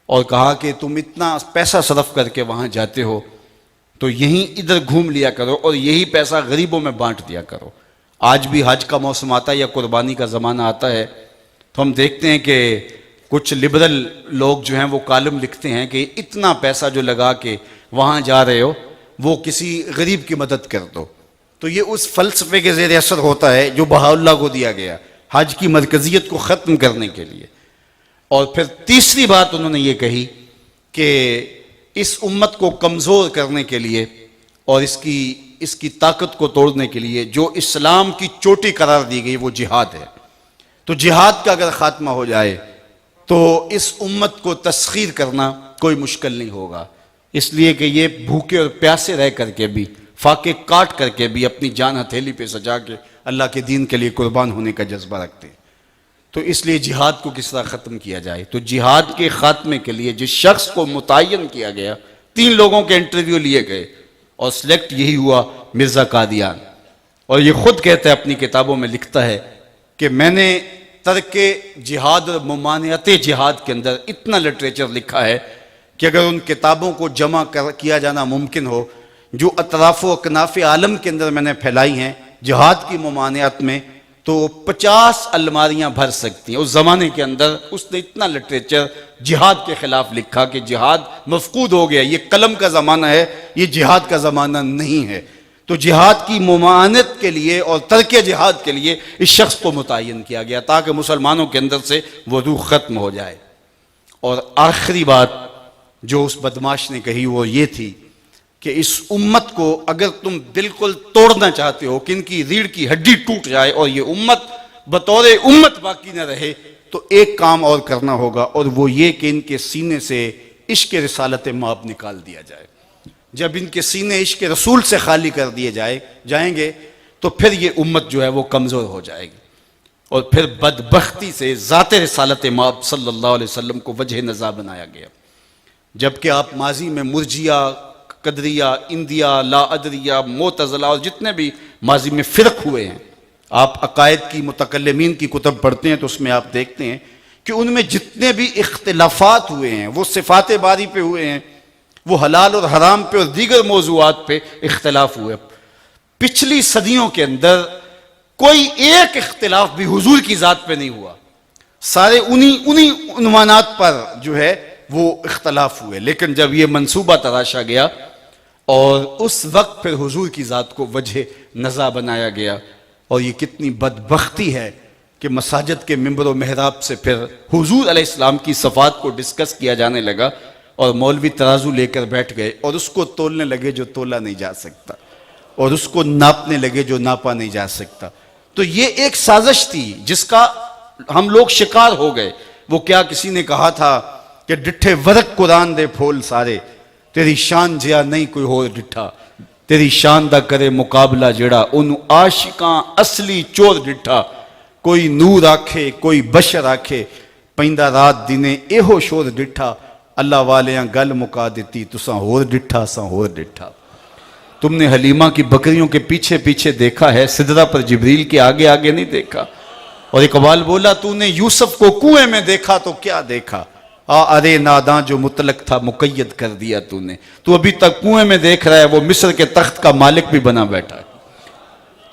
اور کہا کہ تم اتنا پیسہ صرف کر کے وہاں جاتے ہو تو یہیں ادھر گھوم لیا کرو اور یہی پیسہ غریبوں میں بانٹ دیا کرو۔ آج بھی حج کا موسم آتا ہے یا قربانی کا زمانہ آتا ہے تو ہم دیکھتے ہیں کہ کچھ لبرل لوگ جو ہیں وہ کالم لکھتے ہیں کہ اتنا پیسہ جو لگا کے وہاں جا رہے ہو وہ کسی غریب کی مدد کر دو۔ تو یہ اس فلسفے کے زیر اثر ہوتا ہے جو بہاءاللہ کو دیا گیا حج کی مرکزیت کو ختم کرنے کے لیے۔ اور پھر تیسری بات انہوں نے یہ کہی کہ اس امت کو کمزور کرنے کے لیے اور اس کی طاقت کو توڑنے کے لیے جو اسلام کی چوٹی قرار دی گئی وہ جہاد ہے۔ تو جہاد کا اگر خاتمہ ہو جائے تو اس امت کو تسخیر کرنا کوئی مشکل نہیں ہوگا، اس لیے کہ یہ بھوکے اور پیاسے رہ کر کے بھی، فاقے کاٹ کر کے بھی اپنی جان ہتھیلی پہ سجا کے اللہ کے دین کے لیے قربان ہونے کا جذبہ رکھتے ہیں۔ تو اس لیے جہاد کو کس طرح ختم کیا جائے، تو جہاد کے خاتمے کے لیے جس شخص کو متعین کیا گیا، 3 لوگوں کے انٹرویو لیے گئے اور سلیکٹ یہی ہوا مرزا قادیان۔ اور یہ خود کہتا ہے، اپنی کتابوں میں لکھتا ہے کہ میں نے ترک جہاد اور ممانعت جہاد کے اندر اتنا لٹریچر لکھا ہے کہ اگر ان کتابوں کو جمع کیا جانا ممکن ہو جو اطراف و اکناف عالم کے اندر میں نے پھیلائی ہیں جہاد کی ممانعت میں، تو 50 الماریاں بھر سکتی ہیں۔ اس زمانے کے اندر اس نے اتنا لٹریچر جہاد کے خلاف لکھا کہ جہاد مفقود ہو گیا، یہ قلم کا زمانہ ہے، یہ جہاد کا زمانہ نہیں ہے۔ تو جہاد کی ممانعت کے لیے اور ترک جہاد کے لیے اس شخص کو متعین کیا گیا تاکہ مسلمانوں کے اندر سے وہ روح ختم ہو جائے۔ اور آخری بات جو اس بدماش نے کہی وہ یہ تھی کہ اس امت کو اگر تم بالکل توڑنا چاہتے ہو کہ ان کی ریڑھ کی ہڈی ٹوٹ جائے اور یہ امت بطور امت باقی نہ رہے، تو ایک کام اور کرنا ہوگا، اور وہ یہ کہ ان کے سینے سے عشق رسالت مآب نکال دیا جائے۔ جب ان کے سینے عشق رسول سے خالی کر دیے جائیں گے تو پھر یہ امت جو ہے وہ کمزور ہو جائے گی، اور پھر بدبختی سے ذات رسالت مآب صلی اللہ علیہ وسلم کو وجہ نزاع بنایا گیا۔ جبکہ آپ ماضی میں مرجیہ، قدریہ، اندیہ، لا ادریہ، معتزلہ اور جتنے بھی ماضی میں فرق ہوئے ہیں، آپ عقائد کی متکلمین کی کتب پڑھتے ہیں تو اس میں آپ دیکھتے ہیں کہ ان میں جتنے بھی اختلافات ہوئے ہیں وہ صفات باری پہ ہوئے ہیں، وہ حلال اور حرام پہ اور دیگر موضوعات پہ اختلاف ہوئے۔ پچھلی صدیوں کے اندر کوئی ایک اختلاف بھی حضور کی ذات پہ نہیں ہوا۔ سارے انہی عنوانات پر جو ہے وہ اختلاف ہوئے، لیکن جب یہ منصوبہ تراشا گیا اور اس وقت پھر حضور کی ذات کو وجہ نزا بنایا گیا، اور یہ کتنی بدبختی ہے کہ مساجد کے ممبر و محراب سے پھر حضور علیہ السلام کی صفات کو ڈسکس کیا جانے لگا، اور مولوی ترازو لے کر بیٹھ گئے اور اس کو تولنے لگے جو تولا نہیں جا سکتا، اور اس کو ناپنے لگے جو ناپا نہیں جا سکتا۔ تو یہ ایک سازش تھی جس کا ہم لوگ شکار ہو گئے۔ وہ کیا کسی نے کہا تھا کہ ڈٹھے ورق قرآن دے پھول سارے، تیری شان جیا نہیں کوئی ہو ڈٹھا، تیری شان دا کرے مقابلہ جڑا ان عاشقاں اصلی چور ڈٹھا، کوئی نور آکھے کوئی بشر آکھے، پیندہ رات دینے ایہو شور ڈٹھا، اللہ والیاں گل مکا دیتی تساں ہور ڈٹھا ساں ہور ڈٹھا۔ تم نے حلیمہ کی بکریوں کے پیچھے پیچھے دیکھا ہے، سدرہ پر جبریل کے آگے آگے نہیں دیکھا۔ اور اقبال بولا تو نے یوسف کو کنویں میں دیکھا تو کیا دیکھا، ارے ناداں جو مطلق تھا مقید کر دیا تو نے، تو ابھی تک کنویں میں دیکھ رہا ہے، وہ مصر کے تخت کا مالک بھی بنا بیٹھا ہے۔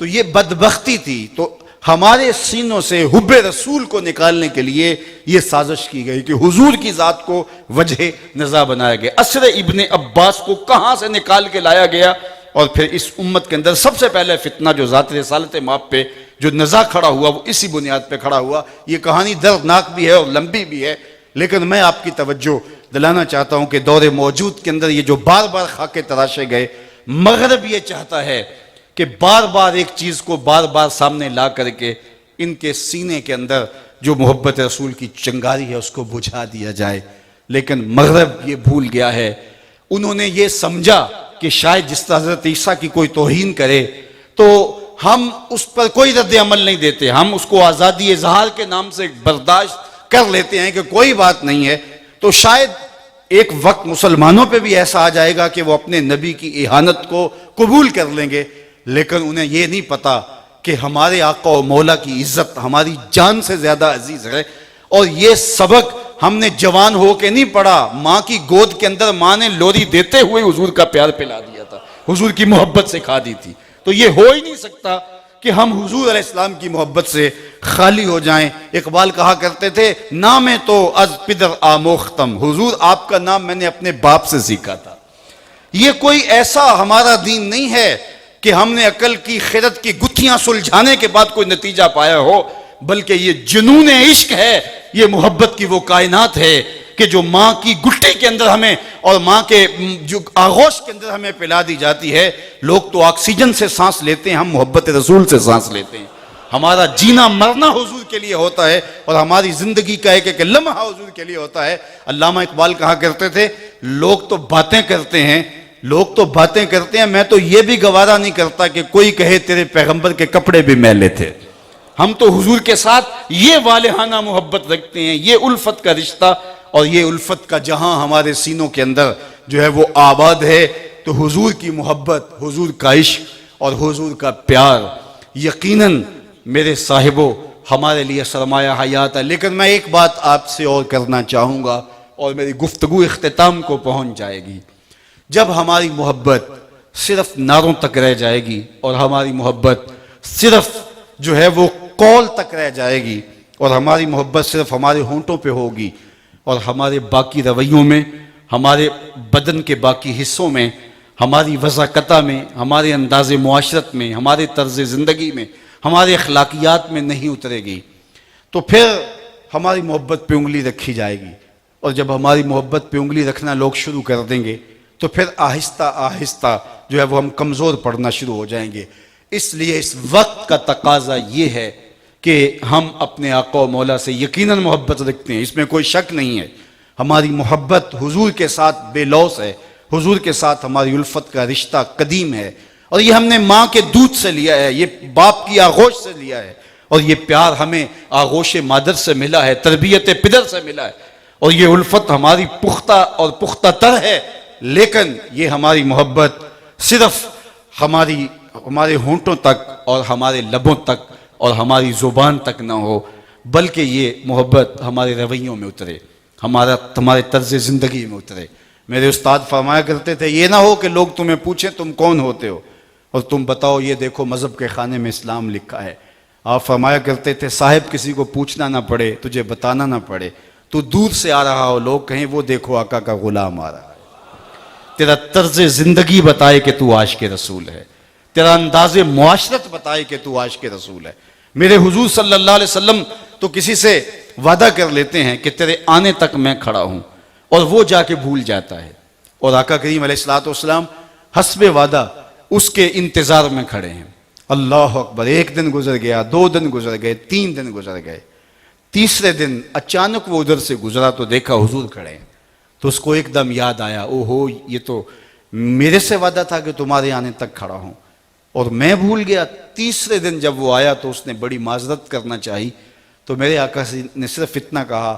تو یہ بدبختی تھی۔ تو ہمارے سینوں سے حب رسول کو نکالنے کے لیے یہ سازش کی گئی کہ حضور کی ذات کو وجہ نزا بنایا گیا۔ اسر ابن عباس کو کہاں سے نکال کے لایا گیا، اور پھر اس امت کے اندر سب سے پہلے فتنہ جو ذات رسالت ماپ پہ جو نزا کھڑا ہوا وہ اسی بنیاد پہ کھڑا ہوا۔ یہ کہانی دردناک بھی ہے اور لمبی بھی ہے، لیکن میں آپ کی توجہ دلانا چاہتا ہوں کہ دور موجود کے اندر یہ جو بار بار خاکے تراشے گئے، مغرب یہ چاہتا ہے کہ بار بار ایک چیز کو بار بار سامنے لا کر کے ان کے سینے کے اندر جو محبت رسول کی چنگاری ہے اس کو بجھا دیا جائے، لیکن مغرب یہ بھول گیا ہے۔ انہوں نے یہ سمجھا کہ شاید جس طرح حضرت عیسیٰ کی کوئی توہین کرے تو ہم اس پر کوئی رد عمل نہیں دیتے، ہم اس کو آزادی اظہار کے نام سے برداشت کر لیتے ہیں کہ کوئی بات نہیں ہے، تو شاید ایک وقت مسلمانوں پہ بھی ایسا آ جائے گا کہ وہ اپنے نبی کی اہانت کو قبول کر لیں گے، لیکن انہیں یہ نہیں پتا کہ ہمارے آقا و مولا کی عزت ہماری جان سے زیادہ عزیز ہے۔ اور یہ سبق ہم نے جوان ہو کے نہیں پڑھا، ماں کی گود کے اندر ماں نے لوری دیتے ہوئے حضور کا پیار پلا دیا تھا، حضور کی محبت سے کھا دی تھی۔ تو یہ ہو ہی نہیں سکتا کہ ہم حضور علیہ السلام کی محبت سے خالی ہو جائیں۔ اقبال کہا کرتے تھے نام تو از پدر آموختم، حضور آپ کا نام میں نے اپنے باپ سے سیکھا تھا۔ یہ کوئی ایسا ہمارا دین نہیں ہے کہ ہم نے عقل کی خرد کی گتھیاں سلجھانے کے بعد کوئی نتیجہ پایا ہو، بلکہ یہ جنون عشق ہے، یہ محبت کی وہ کائنات ہے کہ جو ماں کی گٹی کے اندر ہمیں اور ماں کے جو آغوش کے اندر ہمیں پلا دی جاتی ہے۔ لوگ تو آکسیجن سے سانس لیتے ہیں، ہم محبت رسول سے سانس لیتے ہیں۔ ہمارا جینا مرنا حضور کے لیے ہوتا ہے، اور ہماری زندگی کا ایک ایک لمحہ حضور کے لیے ہوتا ہے۔ علامہ اقبال کہا کرتے تھے لوگ تو باتیں کرتے ہیں، لوگ تو باتیں کرتے ہیں، میں تو یہ بھی گوارا نہیں کرتا کہ کوئی کہے تیرے پیغمبر کے کپڑے بھی میلے تھے۔ ہم تو حضور کے ساتھ یہ والہانہ محبت رکھتے ہیں، یہ الفت کا رشتہ، اور یہ الفت کا جہاں ہمارے سینوں کے اندر جو ہے وہ آباد ہے، تو حضور کی محبت، حضور کا عشق اور حضور کا پیار یقیناً میرے صاحبوں ہمارے لیے سرمایہ حیات ہے۔ لیکن میں ایک بات آپ سے اور کرنا چاہوں گا، اور میری گفتگو اختتام کو پہنچ جائے گی۔ جب ہماری محبت صرف نعروں تک رہ جائے گی، اور ہماری محبت صرف جو ہے وہ قول تک رہ جائے گی، اور ہماری محبت صرف ہمارے ہونٹوں پہ ہوگی، اور ہمارے باقی رویوں میں، ہمارے بدن کے باقی حصوں میں، ہماری وضاقتہ میں، ہمارے انداز معاشرت میں، ہمارے طرز زندگی میں، ہمارے اخلاقیات میں نہیں اترے گی، تو پھر ہماری محبت پہ انگلی رکھی جائے گی۔ اور جب ہماری محبت پہ انگلی رکھنا لوگ شروع کر دیں گے تو پھر آہستہ آہستہ جو ہے وہ ہم کمزور پڑنا شروع ہو جائیں گے۔ اس لیے اس وقت کا تقاضا یہ ہے کہ ہم اپنے آقا و مولا سے یقیناً محبت رکھتے ہیں، اس میں کوئی شک نہیں ہے۔ ہماری محبت حضور کے ساتھ بے لوث ہے، حضور کے ساتھ ہماری الفت کا رشتہ قدیم ہے، اور یہ ہم نے ماں کے دودھ سے لیا ہے، یہ باپ کی آغوش سے لیا ہے، اور یہ پیار ہمیں آغوش مادر سے ملا ہے، تربیت پدر سے ملا ہے، اور یہ الفت ہماری پختہ اور پختہ تر ہے۔ لیکن یہ ہماری محبت صرف ہمارے ہونٹوں تک اور ہمارے لبوں تک اور ہماری زبان تک نہ ہو، بلکہ یہ محبت ہمارے رویوں میں اترے، ہمارے طرز زندگی میں اترے۔ میرے استاد فرمایا کرتے تھے یہ نہ ہو کہ لوگ تمہیں پوچھیں تم کون ہوتے ہو، اور تم بتاؤ یہ دیکھو مذہب کے خانے میں اسلام لکھا ہے۔ آپ فرمایا کرتے تھے صاحب کسی کو پوچھنا نہ پڑے، تجھے بتانا نہ پڑے، تو دور سے آ رہا ہو لوگ کہیں وہ دیکھو آقا کا غلام آ رہا ہے، تیرا طرز زندگی بتائے کہ تو عاشق رسول ہے، تیرا انداز معاشرت بتائے کہ تو عاشق رسول ہے۔ میرے حضور صلی اللہ علیہ وسلم تو کسی سے وعدہ کر لیتے ہیں کہ تیرے آنے تک میں کھڑا ہوں، اور وہ جا کے بھول جاتا ہے، اور آقا کریم علیہ الصلوۃ والسلام حسب وعدہ اس کے انتظار میں کھڑے ہیں۔ اللہ اکبر، ایک دن گزر گیا، 2 دن گزر گئے، 3 دن گزر گئے، تیسرے دن اچانک وہ ادھر سے گزرا تو دیکھا حضور کھڑے ہیں، تو اس کو ایک دم یاد آیا، او ہو یہ تو میرے سے وعدہ تھا کہ تمہارے آنے تک کھڑا ہوں اور میں بھول گیا۔ تیسرے دن جب وہ آیا تو اس نے بڑی معذرت کرنا چاہی، تو میرے آقا نے صرف اتنا کہا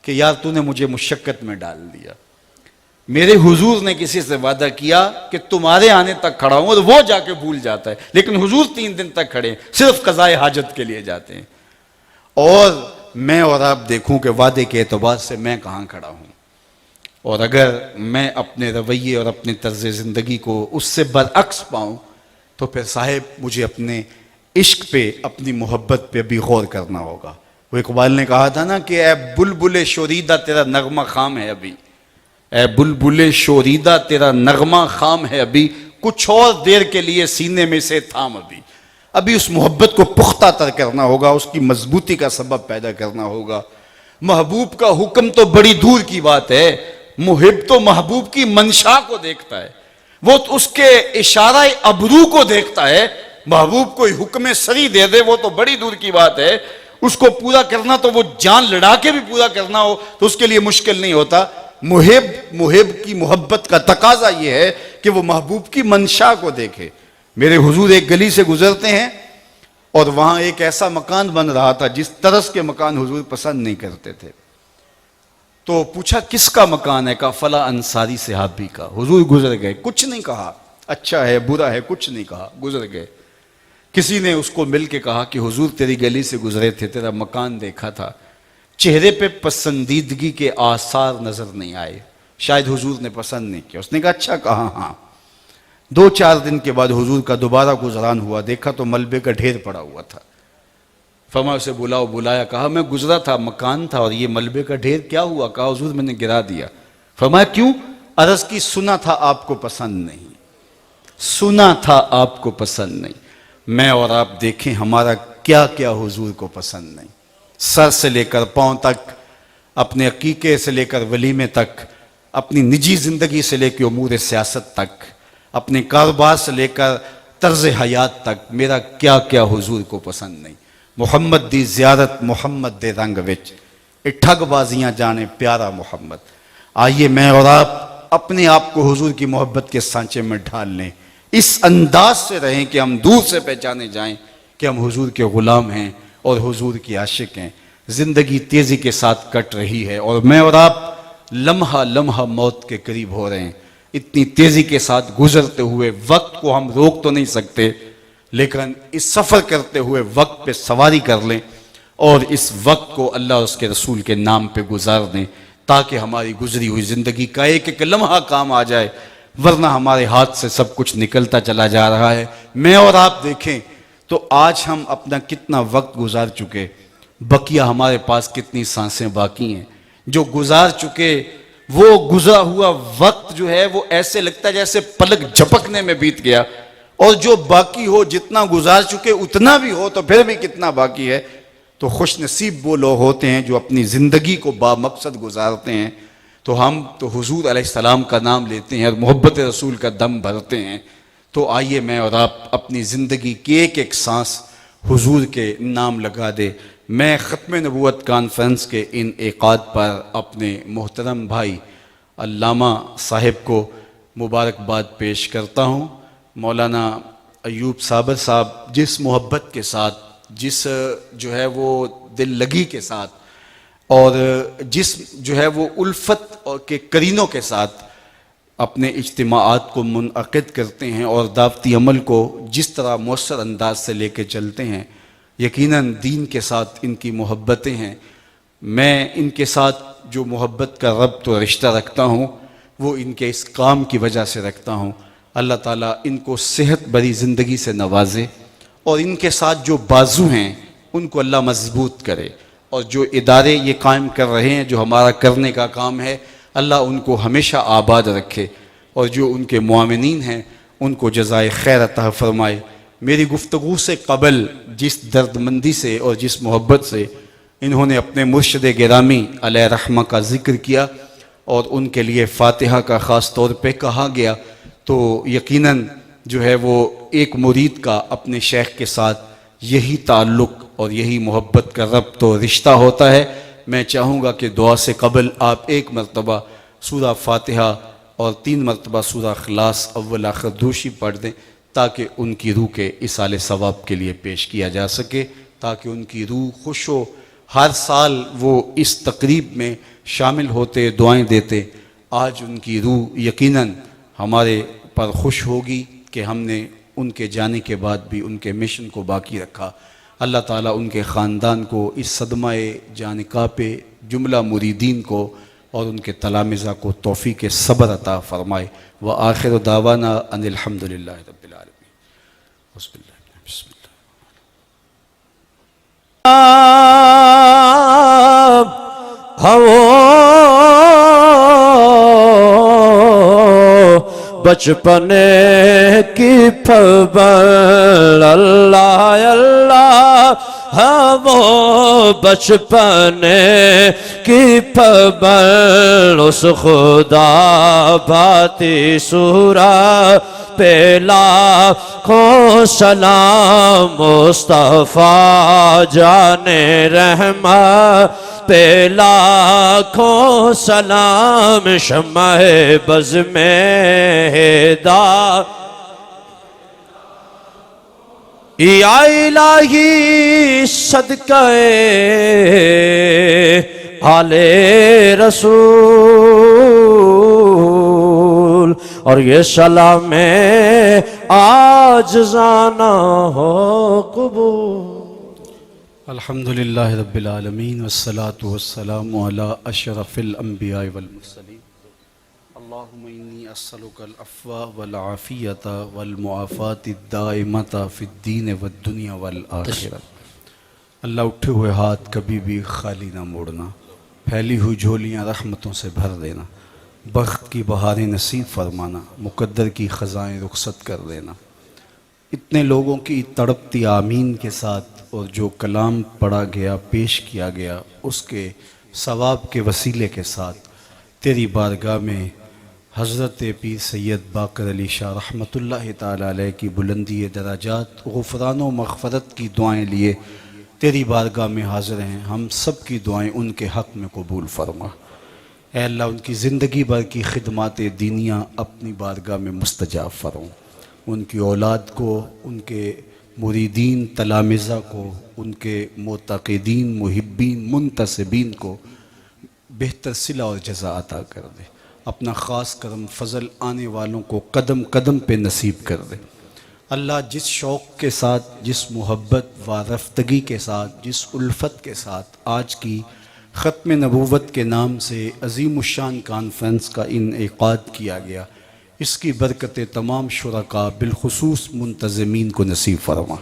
کہ یار تو نے مجھے مشقت میں ڈال دیا، میرے حضور نے کسی سے وعدہ کیا کہ تمہارے آنے تک کھڑا ہوں اور وہ جا کے بھول جاتا ہے، لیکن حضور 3 دن تک کھڑے ہیں، صرف قضائے حاجت کے لیے جاتے ہیں، اور میں اور آپ دیکھوں کہ وعدے کے اعتبار سے میں کہاں کھڑا ہوں، اور اگر میں اپنے رویے اور اپنے طرز زندگی کو اس سے برعکس پاؤں تو پھر صاحب مجھے اپنے عشق پہ، اپنی محبت پہ بھی غور کرنا ہوگا۔ وہ اقبال نے کہا تھا نا کہ اے بلبل شوریدہ تیرا نغمہ خام ہے ابھی، اے بلبل شوریدہ تیرا نغمہ خام ہے ابھی، کچھ اور دیر کے لیے سینے میں سے تھام ابھی اس محبت کو پختہ تر کرنا ہوگا، اس کی مضبوطی کا سبب پیدا کرنا ہوگا۔ محبوب کا حکم تو بڑی دور کی بات ہے، محب تو محبوب کی منشا کو دیکھتا ہے، وہ اس کے اشارہ ابرو کو دیکھتا ہے، محبوب کوئی حکم سری دے دے وہ تو بڑی دور کی بات ہے، اس کو پورا کرنا تو وہ جان لڑا کے بھی پورا کرنا ہو تو اس کے لیے مشکل نہیں ہوتا۔ محب کی محبت کا تقاضا یہ ہے کہ وہ محبوب کی منشا کو دیکھے۔ میرے حضور ایک گلی سے گزرتے ہیں اور وہاں ایک ایسا مکان بن رہا تھا جس طرز کے مکان حضور پسند نہیں کرتے تھے، تو پوچھا کس کا مکان ہے؟ کہا فلاں انصاری صحابی کا۔ حضور گزر گئے، کچھ نہیں کہا، اچھا ہے برا ہے کچھ نہیں کہا، گزر گئے۔ کسی نے اس کو مل کے کہا کہ حضور تیری گلی سے گزرے تھے، تیرا مکان دیکھا تھا، چہرے پہ پسندیدگی کے آثار نظر نہیں آئے، شاید حضور نے پسند نہیں کیا۔ اس نے کہا اچھا کہا ہاں۔ 2-4 دن کے بعد حضور کا دوبارہ گزران ہوا، دیکھا تو ملبے کا ڈھیر پڑا ہوا تھا۔ فرمایا اسے بلاؤ، بلایا، کہا میں گزرا تھا، مکان تھا اور یہ ملبے کا ڈھیر کیا ہوا؟ کہا حضور میں نے گرا دیا۔ فرمایا کیوں؟ عرض کی سنا تھا آپ کو پسند نہیں، سنا تھا آپ کو پسند نہیں۔ میں اور آپ دیکھیں ہمارا کیا کیا حضور کو پسند نہیں، سر سے لے کر پاؤں تک، اپنے عقیقے سے لے کر ولیمے تک، اپنی نجی زندگی سے لے کے امور سیاست تک، اپنے کاروبار سے لے کر طرز حیات تک، میرا کیا کیا حضور کو پسند نہیں۔ محمد دی زیارت محمد دے رنگ وچ، ٹھگ بازیاں جانے پیارا محمد۔ آئیے میں اور آپ اپنے آپ کو حضور کی محبت کے سانچے میں ڈھال لیں، اس انداز سے رہیں کہ ہم دور سے پہچانے جائیں کہ ہم حضور کے غلام ہیں اور حضور کی عاشق ہیں۔ زندگی تیزی کے ساتھ کٹ رہی ہے اور میں اور آپ لمحہ لمحہ موت کے قریب ہو رہے ہیں۔ اتنی تیزی کے ساتھ گزرتے ہوئے وقت کو ہم روک تو نہیں سکتے، لیکن اس سفر کرتے ہوئے وقت پہ سواری کر لیں اور اس وقت کو اللہ اور اس کے رسول کے نام پہ گزار دیں تاکہ ہماری گزری ہوئی زندگی کا ایک ایک لمحہ کام آ جائے، ورنہ ہمارے ہاتھ سے سب کچھ نکلتا چلا جا رہا ہے۔ میں اور آپ دیکھیں تو آج ہم اپنا کتنا وقت گزار چکے، بقیہ ہمارے پاس کتنی سانسیں باقی ہیں۔ جو گزار چکے وہ گزرا ہوا وقت جو ہے وہ ایسے لگتا ہے جیسے پلک جھپکنے میں بیت گیا، اور جو باقی ہو جتنا گزار چکے اتنا بھی ہو تو پھر بھی کتنا باقی ہے۔ تو خوش نصیب وہ لوگ ہوتے ہیں جو اپنی زندگی کو با مقصد گزارتے ہیں۔ تو ہم تو حضور علیہ السلام کا نام لیتے ہیں اور محبت رسول کا دم بھرتے ہیں۔ تو آئیے میں اور آپ اپنی زندگی کی ایک ایک سانس حضور کے نام لگا دے۔ میں ختم نبوت کانفرنس کے ان انعقاد پر اپنے محترم بھائی علامہ صاحب کو مبارکباد پیش کرتا ہوں۔ مولانا ایوب صابر صاحب جس محبت کے ساتھ، جس جو ہے وہ دل لگی کے ساتھ اور جس جو ہے وہ الفت کے قرینوں کے ساتھ اپنے اجتماعات کو منعقد کرتے ہیں اور دعوتی عمل کو جس طرح مؤثر انداز سے لے کے چلتے ہیں، یقیناً دین کے ساتھ ان کی محبتیں ہیں۔ میں ان کے ساتھ جو محبت کا ربط و رشتہ رکھتا ہوں وہ ان کے اس کام کی وجہ سے رکھتا ہوں۔ اللہ تعالیٰ ان کو صحت بھری زندگی سے نوازے اور ان کے ساتھ جو بازو ہیں ان کو اللہ مضبوط کرے، اور جو ادارے یہ قائم کر رہے ہیں جو ہمارا کرنے کا کام ہے، اللہ ان کو ہمیشہ آباد رکھے، اور جو ان کے معاونین ہیں ان کو جزائے خیر عطا فرمائے۔ میری گفتگو سے قبل جس دردمندی سے اور جس محبت سے انہوں نے اپنے مرشد گرامی علیہ رحمہ کا ذکر کیا اور ان کے لیے فاتحہ کا خاص طور پہ کہا گیا، تو یقیناً جو ہے وہ ایک مرید کا اپنے شیخ کے ساتھ یہی تعلق اور یہی محبت کا ربط و رشتہ ہوتا ہے۔ میں چاہوں گا کہ دعا سے قبل آپ ایک مرتبہ سورہ فاتحہ اور 3 مرتبہ سورہ اخلاص اول آخر دوشی پڑھ دیں، تاکہ ان کی روح کے اصال ثواب کے لیے پیش کیا جا سکے، تاکہ ان کی روح خوش ہو۔ ہر سال وہ اس تقریب میں شامل ہوتے، دعائیں دیتے، آج ان کی روح یقیناً ہمارے پر خوش ہوگی کہ ہم نے ان کے جانے کے بعد بھی ان کے مشن کو باقی رکھا۔ اللہ تعالیٰ ان کے خاندان کو اس صدمہ جانکاہ پہ جملہ مریدین کو اور ان کے تلامذہ کو توفیق صبر عطا فرمائے۔ وآخر دعوانا ان الحمدللہ رب العالمین۔ بسم اللہ۔ بچپن کی پھبل اللہ اللہ، وہ بچپن کی پھبل اس خدا بھاتی سورہ پہ لاکھوں سلام، مصطفیٰ جان رحمت پہ لاکھوں سلام، شمع بز میں ہدایت یا الہی صدقہ آل رسول، اور یہ سلام عاجزانہ ہو قبول۔ الحمدللہ رب العالمین والصلاة والسلام علی اشرف الانبیاء والمرسلین۔ اللہم انی اسألک العفو والعافیت والمعافات الدائمۃ فی الدین والدنیا والآخرہ۔ اللہ اٹھے ہوئے ہاتھ کبھی بھی خالی نہ موڑنا، پھیلی ہوئی جھولیاں رحمتوں سے بھر دینا، بخت کی بہاریں نصیب فرمانا، مقدر کی خزائیں رخصت کر دینا۔ اتنے لوگوں کی تڑپتی آمین کے ساتھ اور جو کلام پڑھا گیا، پیش کیا گیا، اس کے ثواب کے وسیلے کے ساتھ تیری بارگاہ میں حضرت پیر سید باقر علی شاہ رحمۃ اللہ تعالیٰ علیہ کی بلندی درجات، غفران و مغفرت کی دعائیں لیے تیری بارگاہ میں حاضر ہیں۔ ہم سب کی دعائیں ان کے حق میں قبول فرما۔ اے اللہ ان کی زندگی بھر کی خدمات دینیاں اپنی بارگاہ میں مستجاب فرما۔ ان کی اولاد کو، ان کے مریدین تلامذہ کو، ان کے معتقدین محبین منتسبین کو بہتر صلہ اور جزا عطا کر دے۔ اپنا خاص کرم فضل آنے والوں کو قدم قدم پہ نصیب کر دے۔ اللہ جس شوق کے ساتھ، جس محبت و رفتگی کے ساتھ، جس الفت کے ساتھ آج کی ختم نبوت کے نام سے عظیم الشان کانفرنس کا انعقاد کیا گیا، اس کی برکت تمام شرکاء بالخصوص منتظمین کو نصیب فرما۔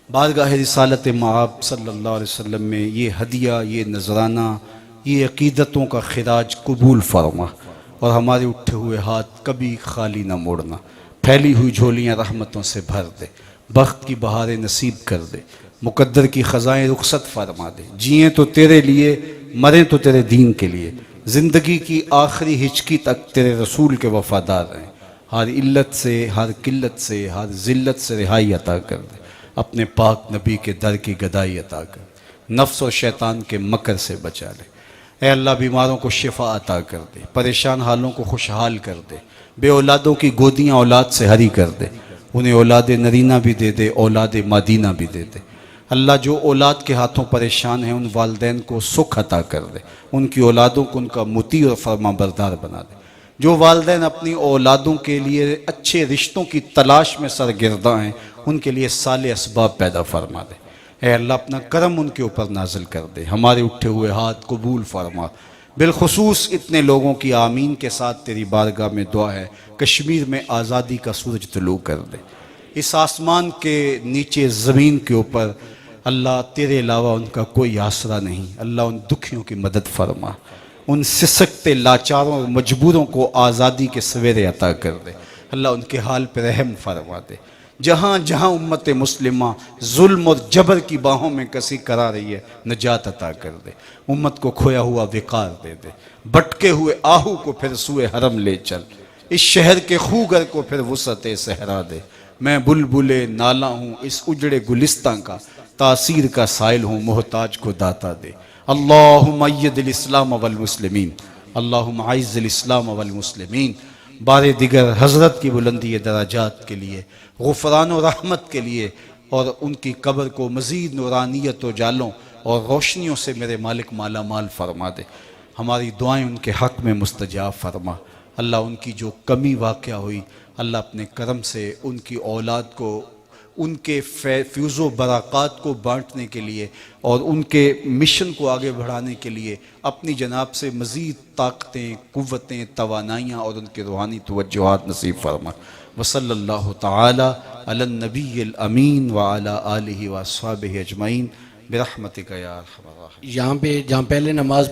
بارگاہ رسالت مآب صلی اللہ علیہ وسلم میں یہ ہدیہ، یہ نذرانہ، یہ عقیدتوں کا خراج قبول فرما، اور ہمارے اٹھے ہوئے ہاتھ کبھی خالی نہ موڑنا، پھیلی ہوئی جھولیاں رحمتوں سے بھر دے، بخت کی بہاریں نصیب کر دے، مقدر کی خزائیں رخصت فرما دے۔ جئیں تو تیرے لیے، مریں تو تیرے دین کے لیے، زندگی کی آخری ہچکی تک تیرے رسول کے وفادار رہیں۔ ہر علت سے، ہر قلت سے، ہر ذلت سے رہائی عطا کر دے، اپنے پاک نبی کے در کی گدائی عطا کر دے، نفس و شیطان کے مکر سے بچا لے۔ اے اللہ بیماروں کو شفا عطا کر دے، پریشان حالوں کو خوشحال کر دے، بے اولادوں کی گودیاں اولاد سے ہری کر دے، انہیں اولاد نرینہ بھی دے دے، اولاد مادینہ بھی دے دے۔ اللہ جو اولاد کے ہاتھوں پریشان ہیں ان والدین کو سکھ عطا کر دے، ان کی اولادوں کو ان کا مطیع اور فرما بردار بنا دے۔ جو والدین اپنی اولادوں کے لیے اچھے رشتوں کی تلاش میں سرگرداں ہیں ان کے لیے صالح اسباب پیدا فرما دے۔ اے اللہ اپنا کرم ان کے اوپر نازل کر دے، ہمارے اٹھے ہوئے ہاتھ قبول فرما۔ بالخصوص اتنے لوگوں کی آمین کے ساتھ تیری بارگاہ میں دعا ہے، کشمیر میں آزادی کا سورج طلوع کر دے، اس آسمان کے نیچے زمین کے اوپر اللہ تیرے علاوہ ان کا کوئی آسرا نہیں، اللہ ان دکھیوں کی مدد فرما، ان سسکتے لاچاروں اور مجبوروں کو آزادی کے سویرے عطا کر دے، اللہ ان کے حال پہ رحم فرما دے، جہاں جہاں امت مسلمہ ظلم اور جبر کی باہوں میں کسی کرا رہی ہے نجات عطا کر دے، امت کو کھویا ہوا وقار دے دے، بھٹکے ہوئے آہو کو پھر سوئے حرم لے چل، اس شہر کے خوگر کو پھر وسعت صحرا دے، میں بلبل نالا ہوں اس اجڑے گلستان کا، تاثیر کا سائل ہوں محتاج کو داتا دے، اللہم اید الاسلام والمسلمین، اللہم عز الاسلام والمسلمین، بار دیگر حضرت کی بلندی درجات کے لیے، غفران و رحمت کے لیے، اور ان کی قبر کو مزید نورانیت و جالوں اور روشنیوں سے میرے مالک مالا مال فرما دے، ہماری دعائیں ان کے حق میں مستجاب فرما، اللہ ان کی جو کمی واقع ہوئی اللہ اپنے کرم سے ان کی اولاد کو ان کے فیض و برکات کو بانٹنے کے لیے اور ان کے مشن کو آگے بڑھانے کے لیے اپنی جناب سے مزید طاقتیں، قوتیں، توانائیاں اور ان کے روحانی توجہات نصیب فرما، وصلی اللہ تعالی علی النبی الامین وعلی آلہ واصحابہ اجمعین برحمتک یا ارحم الراحمین۔ یہاں پہ جہاں پہلے نماز